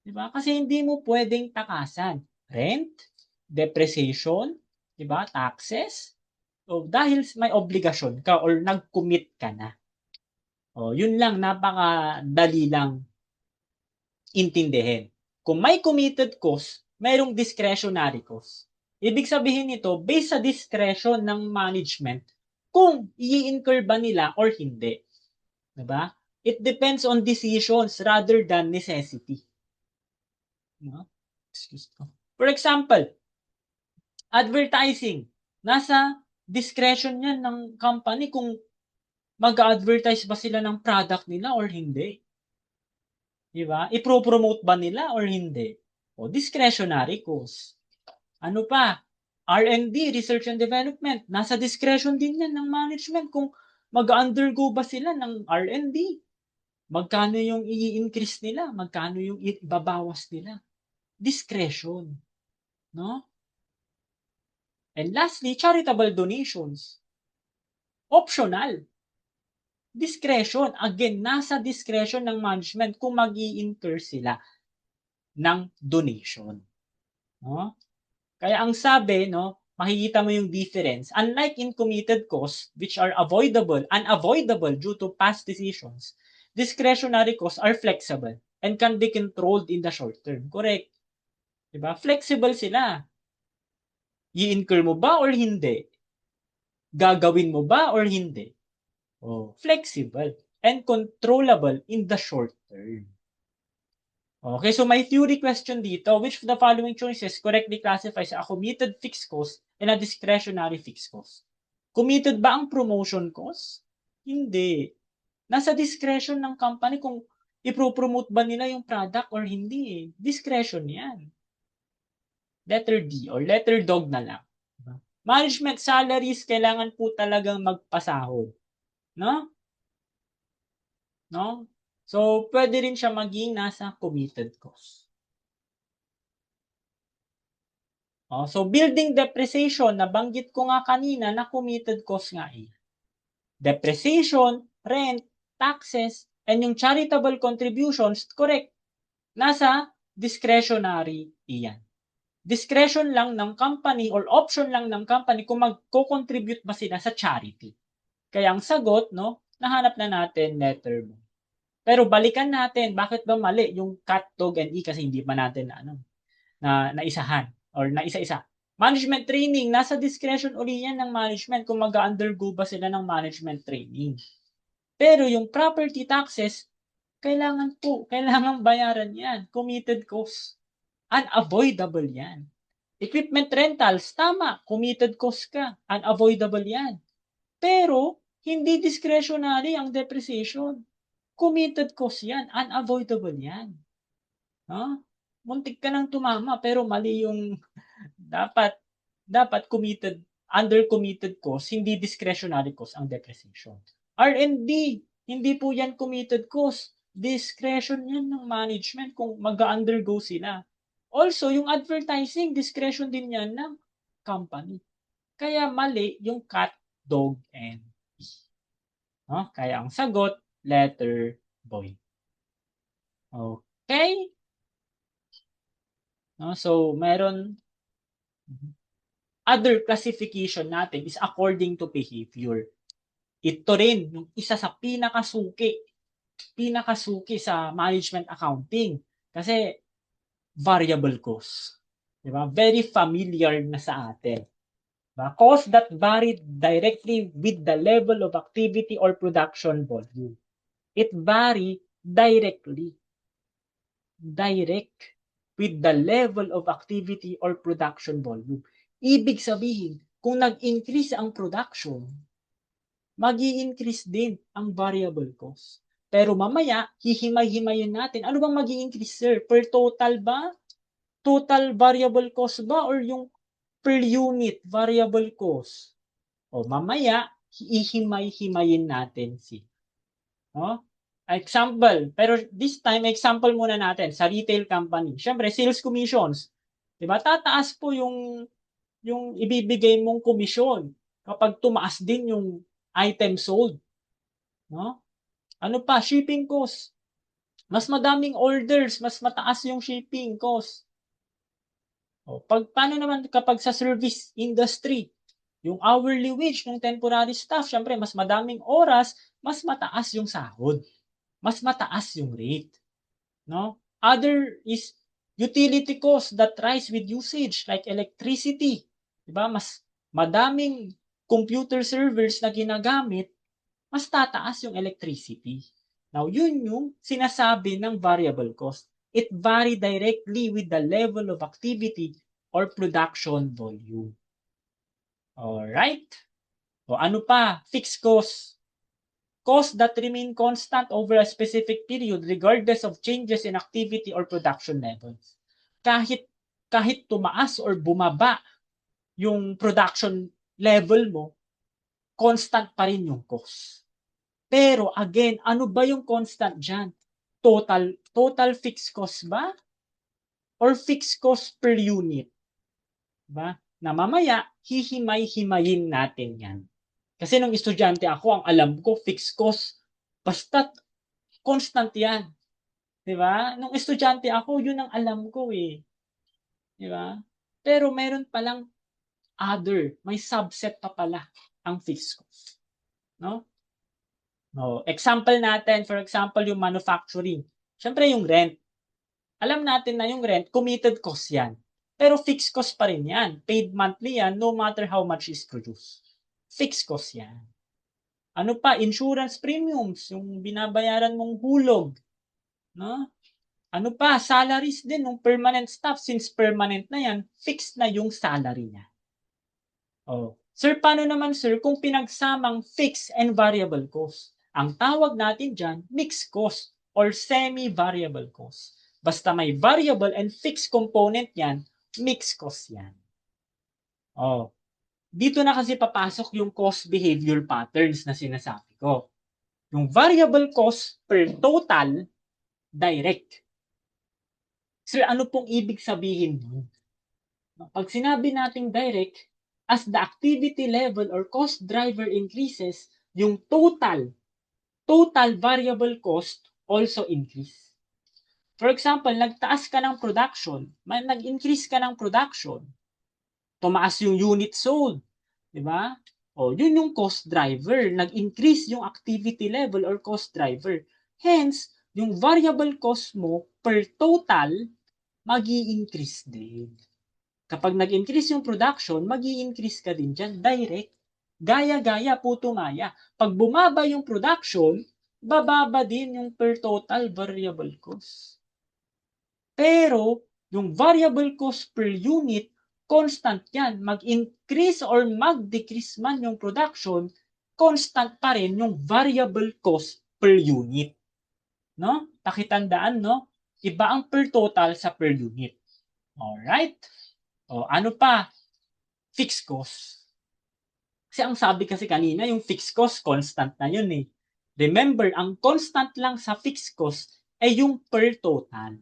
Speaker 1: Diba? Kasi hindi mo pwedeng takasan. Rent, depreciation, diba? Taxes. O, dahil may obligasyon ka or nag-commit ka na. O, yun lang, napakadali lang intindihin. Kung may committed cost, mayroong discretionary cost. Ibig sabihin nito, based sa discretion ng management, kung i-incur ba nila or hindi. Diba? It depends on decisions rather than necessity. No? Excuse me. For example, advertising. Nasa discretion yan ng company kung mag-advertise ba sila ng product nila or hindi. Di ba? I-promote ba nila or hindi? O, discretionary cost. Ano pa? R&D, research and development. Nasa discretion din yan ng management kung mag-undergo ba sila ng R&D. Magkano yung i-increase nila? Magkano yung ibabawas nila? Discretion. No? And lastly, charitable donations. Optional. Discretion. Again, nasa discretion ng management kung mag-i-incur sila ng donation. No? Kaya ang sabi, no, makikita mo yung difference. Unlike in committed costs, which are unavoidable due to past decisions, discretionary costs are flexible and can be controlled in the short term. Correct. Diba? Flexible sila. I-incur mo ba or hindi? Gagawin mo ba or hindi? Oh, flexible and controllable in the short term. Okay, so may theory question dito. Which of the following choices correctly classifies a committed fixed cost and a discretionary fixed cost? Committed ba ang promotion cost? Hindi. Nasa discretion ng company kung ipro-promote ba nila yung product or hindi eh. Discretion yan. Letter D or letter dog na lang. Management salaries, kailangan po talagang magpasahod. No? No? So, pwede rin siya maging nasa committed cost. Oh, so, building depreciation, nabanggit ko nga kanina na committed cost nga eh. Depreciation, rent, taxes, and yung charitable contributions, correct, nasa discretionary iyan. Discretion lang ng company or option lang ng company kung magko-contribute ba sila sa charity. Kaya ang sagot, no, nahanap na natin letter B. Pero balikan natin, bakit ba mali yung cat, dog, and e kasi hindi pa natin naisahan or naisa-isa. Management training, nasa discretion uli yan ng management kung mag-undergo ba sila ng management training. Pero yung property taxes, kailangan bayaran yan. Committed cost. Unavoidable yan. Equipment rentals, tama, committed cost ka. Unavoidable yan. Pero, hindi discretionary ang depreciation. Committed cost yan. Unavoidable yan. No? Muntik ka nang tumama pero mali yung dapat committed, under committed cost, hindi discretionary cost ang depreciation. R&D, hindi po yan committed cost. Discretion yan ng management kung mag-undergo sila. Also, yung advertising, discretion din yan ng company. Kaya mali yung cat, dog, and e. No? Kaya ang sagot, letter boy. Okay? No? So, meron other classification natin is according to behavior. Ito rin, yung isa sa pinakasuki sa management accounting. Kasi variable cost. Diba? Very familiar na sa atin. Diba? Cost that vary directly with the level of activity or production volume. It vary directly. Direct with the level of activity or production volume. Ibig sabihin, kung nag-increase ang production, mag-i-increase din ang variable cost. Pero mamaya, hihimay-himayin natin. Ano bang mag-i-increase, sir? Per total ba? Total variable cost ba? Or yung per unit variable cost? O mamaya, hihimay-himayin natin si. No? Example, pero this time, example muna natin sa retail company. Siyempre, sales commissions. Diba? Tataas po yung ibibigay mong komisyon kapag tumaas din yung item sold. No? Ano pa? Shipping cost. Mas madaming orders, mas mataas yung shipping cost. O, paano naman kapag sa service industry? Yung hourly wage ng temporary staff, syempre, mas madaming oras, mas mataas yung sahod. Mas mataas yung rate. No? Other is utility costs that rise with usage like electricity. Diba? Mas madaming computer servers na ginagamit, mas tataas yung electricity. Now, yun yung sinasabi ng variable cost. It vary directly with the level of activity or production volume. Alright? O ano pa? Fixed cost. Costs that remain constant over a specific period regardless of changes in activity or production levels. Kahit tumaas or bumaba yung production level mo, constant pa rin yung cost. Pero again, ano ba yung constant dyan? Total fixed cost ba? Or fixed cost per unit? Diba? Na mamaya, hihimay-himayin natin yan. Kasi nung estudyante ako, ang alam ko, fixed cost, basta constant yan. Diba? Nung estudyante ako, yun ang alam ko eh. Diba? Pero meron palang other, may subset pa pala ang fixed cost. No? No, example natin, for example, yung manufacturing. Siyempre yung rent. Alam natin na yung rent, committed cost yan. Pero fixed cost pa rin yan. Paid monthly yan, no matter how much is produced. Fixed cost yan. Ano pa? Insurance premiums, yung binabayaran mong hulog. No? Ano pa, salaries din ng permanent staff. Since permanent na yan, fixed na yung salary niya. Oh. Sir, paano naman sir kung pinagsamang fixed and variable cost? Ang tawag natin dyan, mixed cost or semi-variable cost. Basta may variable and fixed component yan, mixed cost yan. Oh. Dito na kasi papasok yung cost behavior patterns na sinasabi ko. Yung variable cost per total, direct. Sir, ano pong ibig sabihin nun? Pag sinabi nating direct, as the activity level or cost driver increases, yung total variable cost also increase. For example, nagtaas ka ng production, nag-increase ka ng production, tumaas yung unit sold, di ba? O, yun yung cost driver. Nag-increase yung activity level or cost driver. Hence, yung variable cost mo per total, mag-i-increase din. Kapag nag-increase yung production, mag-i-increase ka din dyan, direct. Gaya-gaya, puto-maya. Pag bumaba yung production, bababa din yung per total variable cost. Pero, yung variable cost per unit, constant yan. Mag-increase or mag-decrease man yung production, constant pa rin yung variable cost per unit. No? Pakitandaan, no? Iba ang per total sa per unit. Alright? O, ano pa? Fixed cost. Kasi ang sabi kasi kanina, yung fixed cost, constant na yun eh. Remember, ang constant lang sa fixed cost ay yung per total.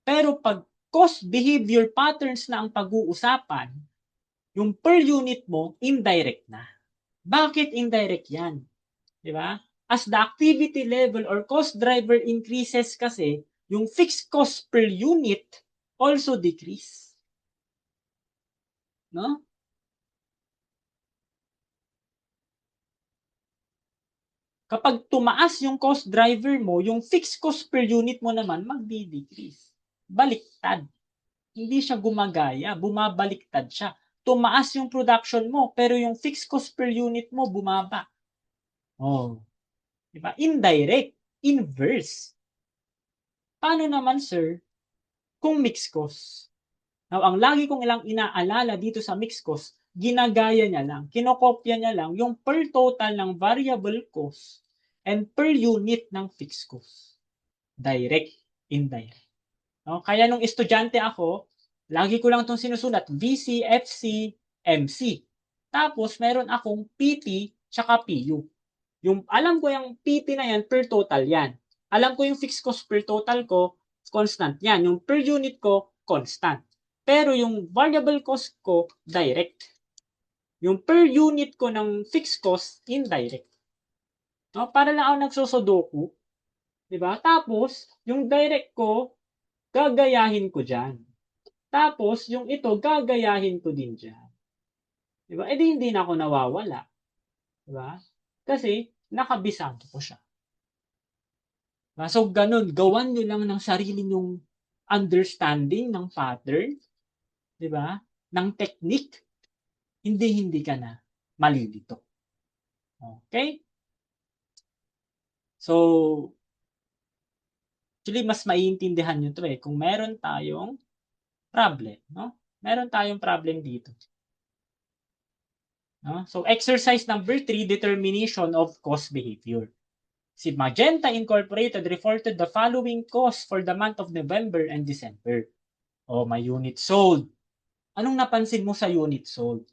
Speaker 1: Pero pag cost behavior patterns na ang pag-uusapan, yung per unit mo, indirect na. Bakit indirect yan? Di ba? As the activity level or cost driver increases kasi, yung fixed cost per unit also decrease. No? Kapag tumaas yung cost driver mo, yung fixed cost per unit mo naman magdi-decrease. Baliktad. Hindi siya gumagaya, bumabaliktad siya. Tumaas yung production mo, pero yung fixed cost per unit mo bumaba. Oh. Diba? Indirect, inverse. Paano naman, sir, kung mixed cost? Now, ang lagi kong ilang inaalala dito sa mixed cost, ginagaya niya lang, kinokopya niya lang yung per total ng variable cost and per unit ng fixed cost. Direct, indirect. No? Kaya nung estudyante ako, lagi ko lang itong sinusulat, VC, FC, MC. Tapos, meron akong PT, tsaka PU. Yung, alam ko yung PT na yan, per total yan. Alam ko yung fixed cost per total ko, constant yan. Yung per unit ko, constant. Pero yung variable cost ko, direct. Yung per unit ko ng fixed cost, indirect. No? Para lang ako nagsosodoku. Diba? Tapos, yung direct ko, gagayahin ko dyan. Tapos, yung ito, gagayahin ko din dyan. Diba? E di hindi na ako nawawala. Diba? Kasi, nakabisado ko siya. Diba? So, ganun. Gawan nyo lang ng sarili nyong understanding ng pattern. Diba? Ng technique. Hindi ka na malilito. Okay? So, actually, mas maiintindihan nyo to eh. Kung meron tayong problem. No? Meron tayong problem dito. No? So, exercise number 3, determination of cost behavior. Si Magenta Incorporated reported the following cost for the month of November and December. O, may unit sold. Anong napansin mo sa unit sold?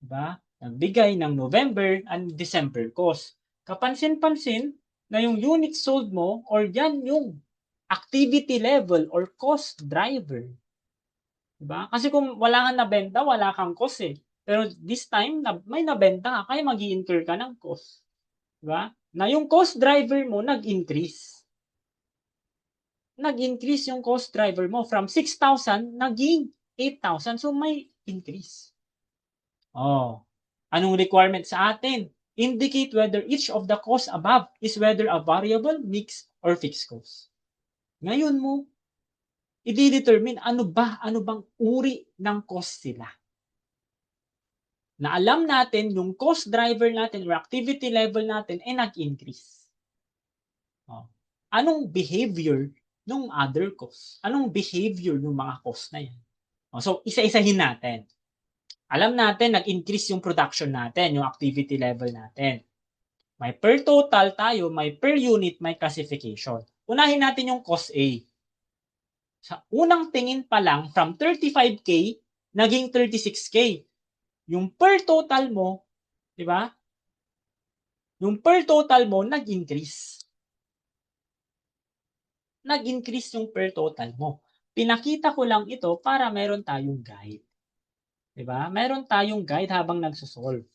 Speaker 1: Diba? Nagbigay ng November and December cost. Kapansin-pansin na yung unit sold mo or yan yung activity level or cost driver. Diba? Kasi kung wala kang nabenta, wala kang cost eh. Pero this time, may nabenta ka, kaya mag-i-incur ka ng cost. Diba? Na yung cost driver mo nag-increase. Nag-increase yung cost driver mo from 6,000 naging 8,000. So may increase. Oh. Anong requirement sa atin? Indicate whether each of the costs above is whether a variable, mixed, or fixed cost. Ngayon mo, i-determine ano bang uri ng cost sila. Na alam natin yung cost driver natin or activity level natin ay nag-increase. Oh. Anong behavior nung other cost? Anong behavior yung mga cost na yan? So, isa-isahin natin. Alam natin, nag-increase yung production natin, yung activity level natin. May per total tayo, may per unit, may classification. Unahin natin yung cost A. Sa unang tingin pa lang, from 35K, naging 36K. Yung per total mo, di ba? Yung per total mo, nag-increase. Nag-increase yung per total mo. Pinakita ko lang ito para meron tayong guide. Di ba? Meron tayong guide habang nagsosolve.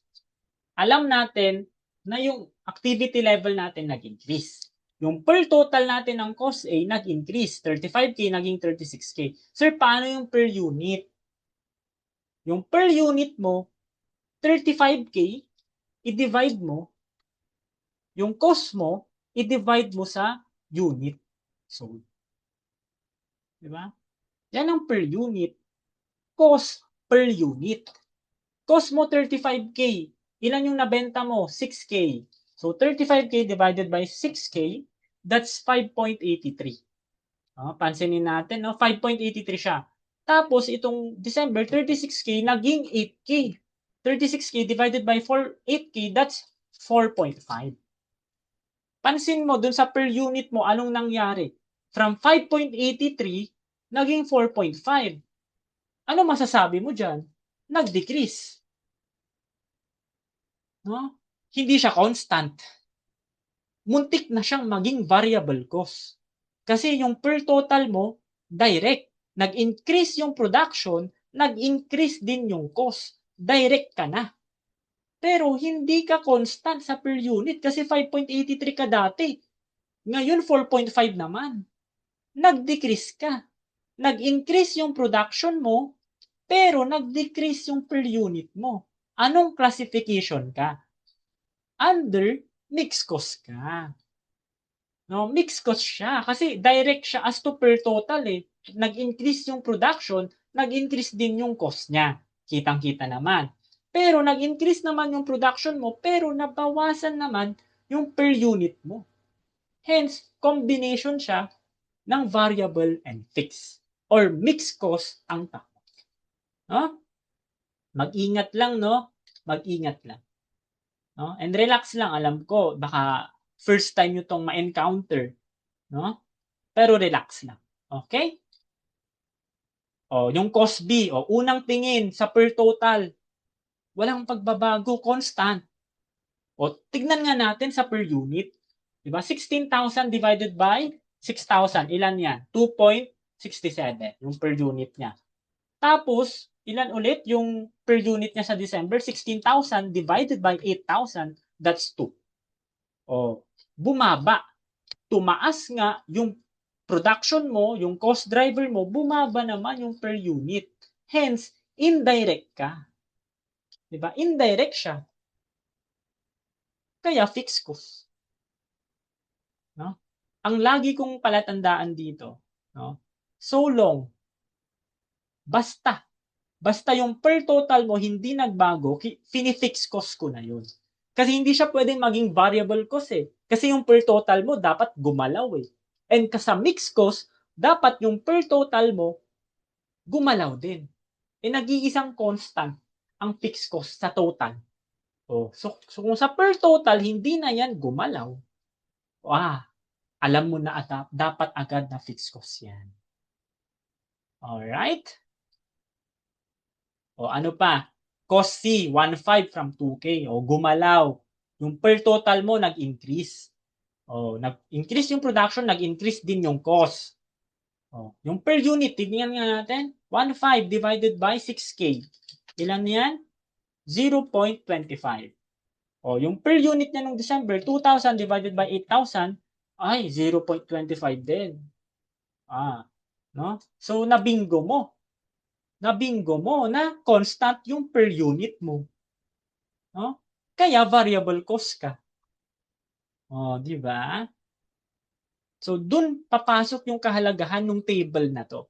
Speaker 1: Alam natin na yung activity level natin nag-increase. Yung per total natin ng cost A nag-increase. 35K naging 36K. Sir, paano yung per unit? Yung per unit mo, 35K, i-divide mo, yung cost mo, i-divide mo sa unit sold. Diba? Yan ang per unit. Cost per unit. Cost mo 35K. Ilan yung nabenta mo? 6K. So 35K divided by 6K, that's 5.83. Pansinin natin, no? 5.83 siya. Tapos itong December, 36K naging 8K. 36K divided by 8K, that's 4.5. Pansin mo dun sa per unit mo, anong nangyari? From 5.83, naging 4.5. Ano masasabi mo dyan? Nag-decrease. No? Hindi siya constant. Muntik na siyang maging variable cost. Kasi yung per total mo, direct. Nag-increase yung production, nag-increase din yung cost. Direct ka na. Pero hindi ka constant sa per unit kasi 5.83 ka dati. Ngayon 4.5 naman. Nag-decrease ka. Nag-increase yung production mo, pero nag-decrease yung per unit mo. Anong classification ka? Under mixed cost ka. No, mixed cost siya kasi direct siya as to per total eh. Nag-increase yung production, nag-increase din yung cost niya. Kitang-kita naman. Pero nag-increase naman yung production mo, pero nabawasan naman yung per unit mo. Hence, combination siya ng variable and fixed or mixed cost ang tawag. No? Mag-ingat lang, no? Mag-ingat lang. No? And relax lang, alam ko, baka first time nyo tong ma-encounter. No? Pero relax lang. Okay? Yung cost B, unang tingin sa per total, walang pagbabago, constant. Tignan nga natin sa per unit. Diba? 16,000 divided by 6,000. Ilan yan? 2.67 yung per unit niya. Tapos, ilan ulit yung per unit niya sa December? 16,000 divided by 8,000. That's 2. Bumaba. Tumaas nga yung production mo, yung cost driver mo, bumaba naman yung per unit. Hence, indirect ka. Diba? Indirect siya. Kaya fixed cost. No? Ang lagi kong palatandaan dito, no? So long, basta yung per total mo hindi nagbago, fini-fix cost ko na yun. Kasi hindi siya pwedeng maging variable cost eh. Kasi yung per total mo dapat gumalaw eh. And sa mixed cost, dapat yung per total mo gumalaw din. Nag-iisang constant ang fixed cost sa total. So kung sa per total, hindi na yan gumalaw, alam mo na dapat agad na fixed cost yan. Alright? Ano pa? Cost C, 1.5 from 2K. Gumalaw. Yung per total mo, nag-increase. Nag-increase yung production, nag-increase din yung cost. Yung per unit, tignan nga natin. 1.5 divided by 6K. Ilan yan? 0.25. Yung per unit niya nung December, 2,000 divided by 8,000, ay, 0.25 din. No? So, nabingo mo na constant yung per unit mo. No? Kaya variable cost ka. Di ba? So, dun papasok yung kahalagahan ng table na to.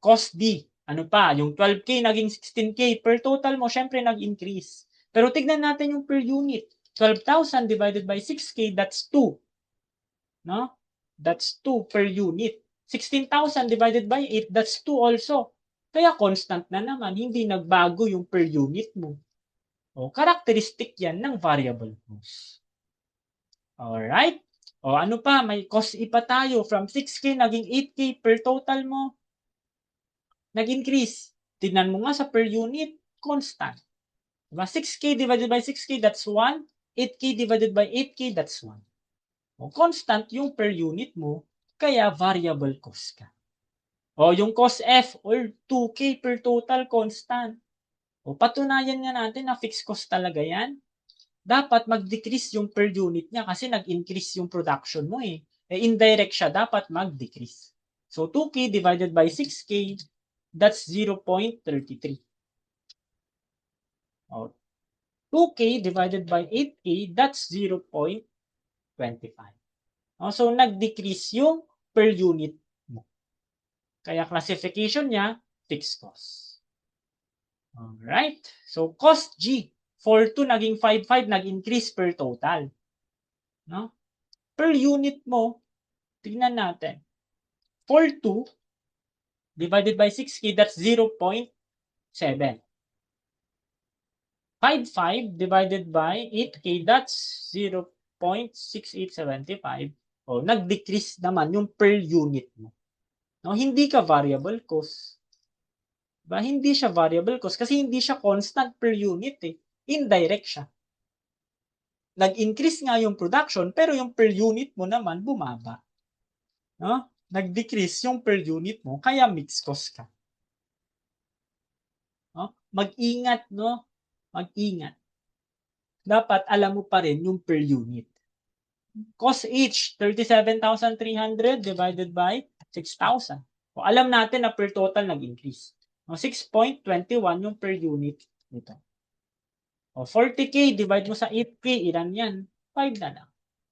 Speaker 1: Cost D. Ano pa? Yung 12K naging 16K. Per total mo, syempre nag-increase. Pero tignan natin yung per unit. 12,000 divided by 6K, that's 2. No? That's 2 per unit. 16,000 divided by 8, that's 2 also. Kaya constant na naman, hindi nagbago yung per unit mo. O, characteristic yan ng variable cost. Alright? O, ano pa? May cost E pa tayo. From 6K, naging 8K per total mo. Nag-increase. Tignan mo nga sa per unit, constant. Diba? 6K divided by 6K, that's 1. 8K divided by 8K, that's 1. O, constant yung per unit mo, kaya variable cost ka. O, yung cost F or 2K per total constant. O, patunayan nga natin na fixed cost talaga yan. Dapat mag-decrease yung per unit niya kasi nag-increase yung production mo eh. Indirect siya, dapat mag-decrease. So, 2K divided by 6K, that's 0.33. O, 2K divided by 8K, that's 0.25. O, so, nag-decrease yung per unit mo. Kaya classification niya, fixed cost. Alright. So, cost G. 4.2 naging 5.5, nag-increase per total. No? Per unit mo, tignan natin. 4.2 divided by 6K, that's 0.7. 5.5 divided by 8K, that's 0.6875. O, nag-decrease naman yung per unit mo. No? Hindi ka variable cost. Diba? Hindi siya variable cost kasi hindi siya constant per unit eh. Indirect siya. Nag-increase nga yung production pero yung per unit mo naman bumaba. No? Nag-decrease yung per unit mo kaya mixed cost ka. No? Mag-ingat, no? Mag-ingat. Dapat alam mo pa rin yung per unit. Cost H, 37,300 divided by 6,000. O, alam natin na per total nag-increase. 6.21 yung per unit nito. O, 40K divide mo sa 8K, ilan yan? 5 na lang.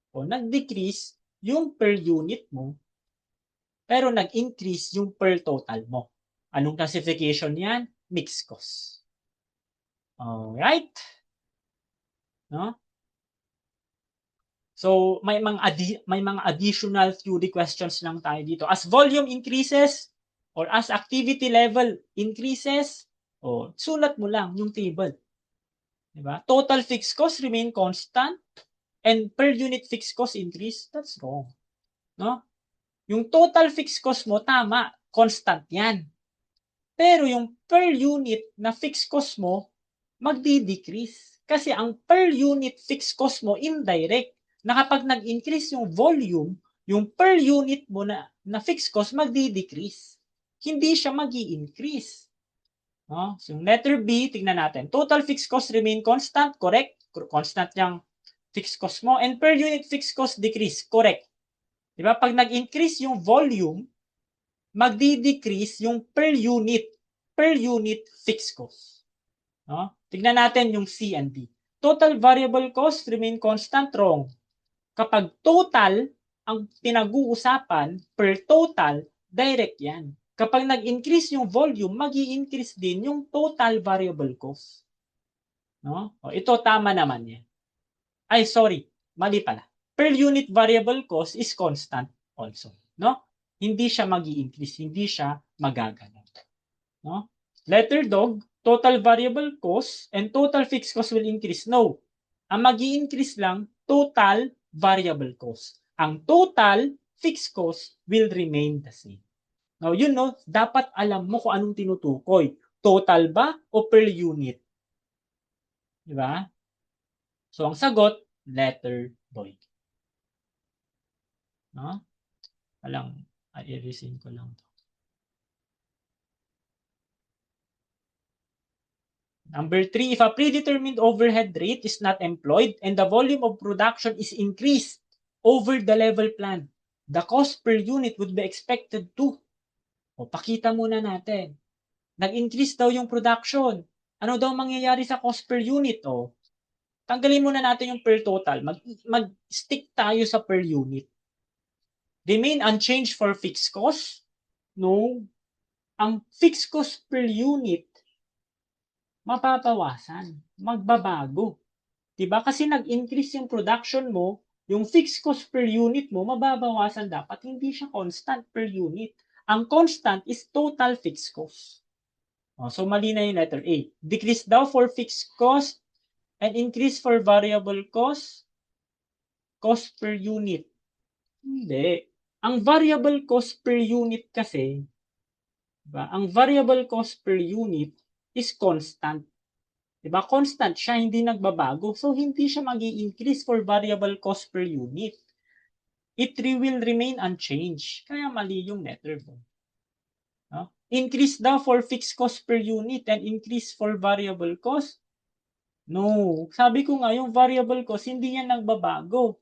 Speaker 1: O, nag-decrease yung per unit mo, pero nag-increase yung per total mo. Anong classification yan? Mixed cost. Alright? No? So, may mga additional theory questions lang tayo dito. As volume increases or as activity level increases, sulat mo lang yung table. Diba? Total fixed cost remain constant and per unit fixed cost increase. That's wrong. No? Yung total fixed cost mo, tama, constant yan. Pero yung per unit na fixed cost mo, magdi-decrease. Kasi ang per unit fixed cost mo, indirect, na kapag nag-increase yung volume, yung per unit mo na fixed cost, magdi-decrease. Hindi siya mag-i-increase. No? So, yung letter B, tignan natin. Total fixed cost remain constant, correct? Constant yung fixed cost mo. And per unit fixed cost decrease, correct? Diba? Pag nag-increase yung volume, magdi-decrease yung per unit fixed cost. No? Tignan natin yung C and D. Total variable cost remain constant, wrong. Kapag total ang pinag-uusapan per total, direct yan. Kapag nag-increase yung volume, mag-i-increase din yung total variable cost. No? O, ito tama naman yan. Ay, sorry. Mali pala. Per unit variable cost is constant also. No? Hindi siya mag-i-increase. Hindi siya magagano. No? Letter dog, total variable cost and total fixed cost will increase. No. Ang mag-i-increase lang, total variable cost. Ang total fixed cost will remain the same. Now, dapat alam mo kung anong tinutukoy. Total ba o per unit? Diba? So, ang sagot, letter boy. No? I-resin ko lang to. Number 3, if a predetermined overhead rate is not employed and the volume of production is increased over the level plan, the cost per unit would be expected to. O, pakita muna natin. Nag-increase daw yung production. Ano daw mangyayari sa cost per unit? O, tanggalin muna natin yung per total. Mag-stick tayo sa per unit. Remain unchanged for fixed cost? No. Ang fixed cost per unit, mapapawasan. Magbabago. Diba? Kasi nag-increase yung production mo, yung fixed cost per unit mo, mababawasan dapat, hindi siya constant per unit. Ang constant is total fixed cost. So mali na yung letter A. Decrease daw for fixed cost and increase for variable cost per unit. Hindi. Ang variable cost per unit kasi, diba? Ang variable cost per unit is constant. Diba? Constant siya, hindi nagbabago. So, hindi siya mag-i-increase for variable cost per unit. It will remain unchanged. Kaya mali yung letter mo. No? Increase daw for fixed cost per unit and increase for variable cost. No. Sabi ko nga, yung variable cost, hindi yan nagbabago.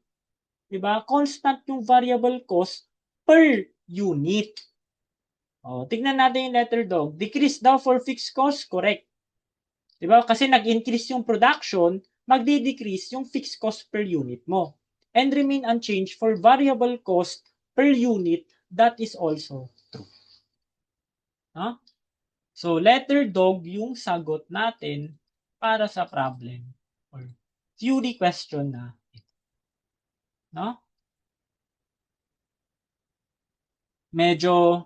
Speaker 1: Diba? Constant yung variable cost per unit. Tignan natin yung letter dog. Decrease daw for fixed cost, correct. Diba? Kasi nag-increase yung production, magdi-decrease yung fixed cost per unit mo. And remain unchanged for variable cost per unit, that is also true. So, letter dog yung sagot natin para sa problem or theory question na ito. Medyo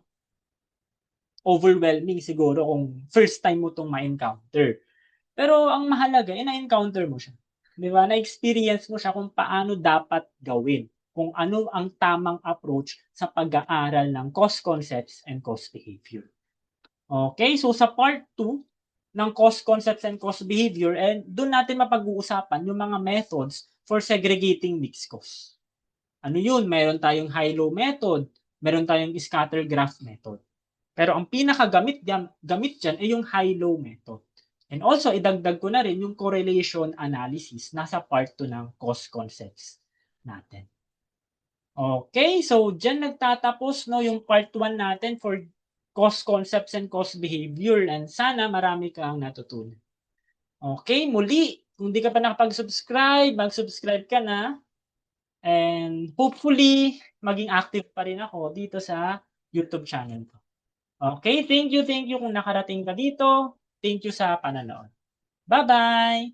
Speaker 1: overwhelming siguro kung first time mo itong ma-encounter. Pero ang mahalaga, na-encounter mo siya. Di ba? Na-experience mo siya kung paano dapat gawin. Kung ano ang tamang approach sa pag-aaral ng cost concepts and cost behavior. Okay, so sa part 2 ng cost concepts and cost behavior, and doon natin mapag-uusapan yung mga methods for segregating mixed cost. Ano yun? Meron tayong high-low method, meron tayong scatter graph method. Pero ang pinakagamit dyan ay yung high-low method. And also, idagdag ko na rin yung correlation analysis nasa part 2 ng cost concepts natin. Okay, so dyan nagtatapos yung part 1 natin for cost concepts and cost behavior, and sana marami kang natutunan. Okay, muli, kung di ka pa nakapag-subscribe, mag-subscribe ka na. And hopefully, maging active pa rin ako dito sa YouTube channel ko. Okay, thank you kung nakarating ka dito. Thank you sa panonood. Bye-bye!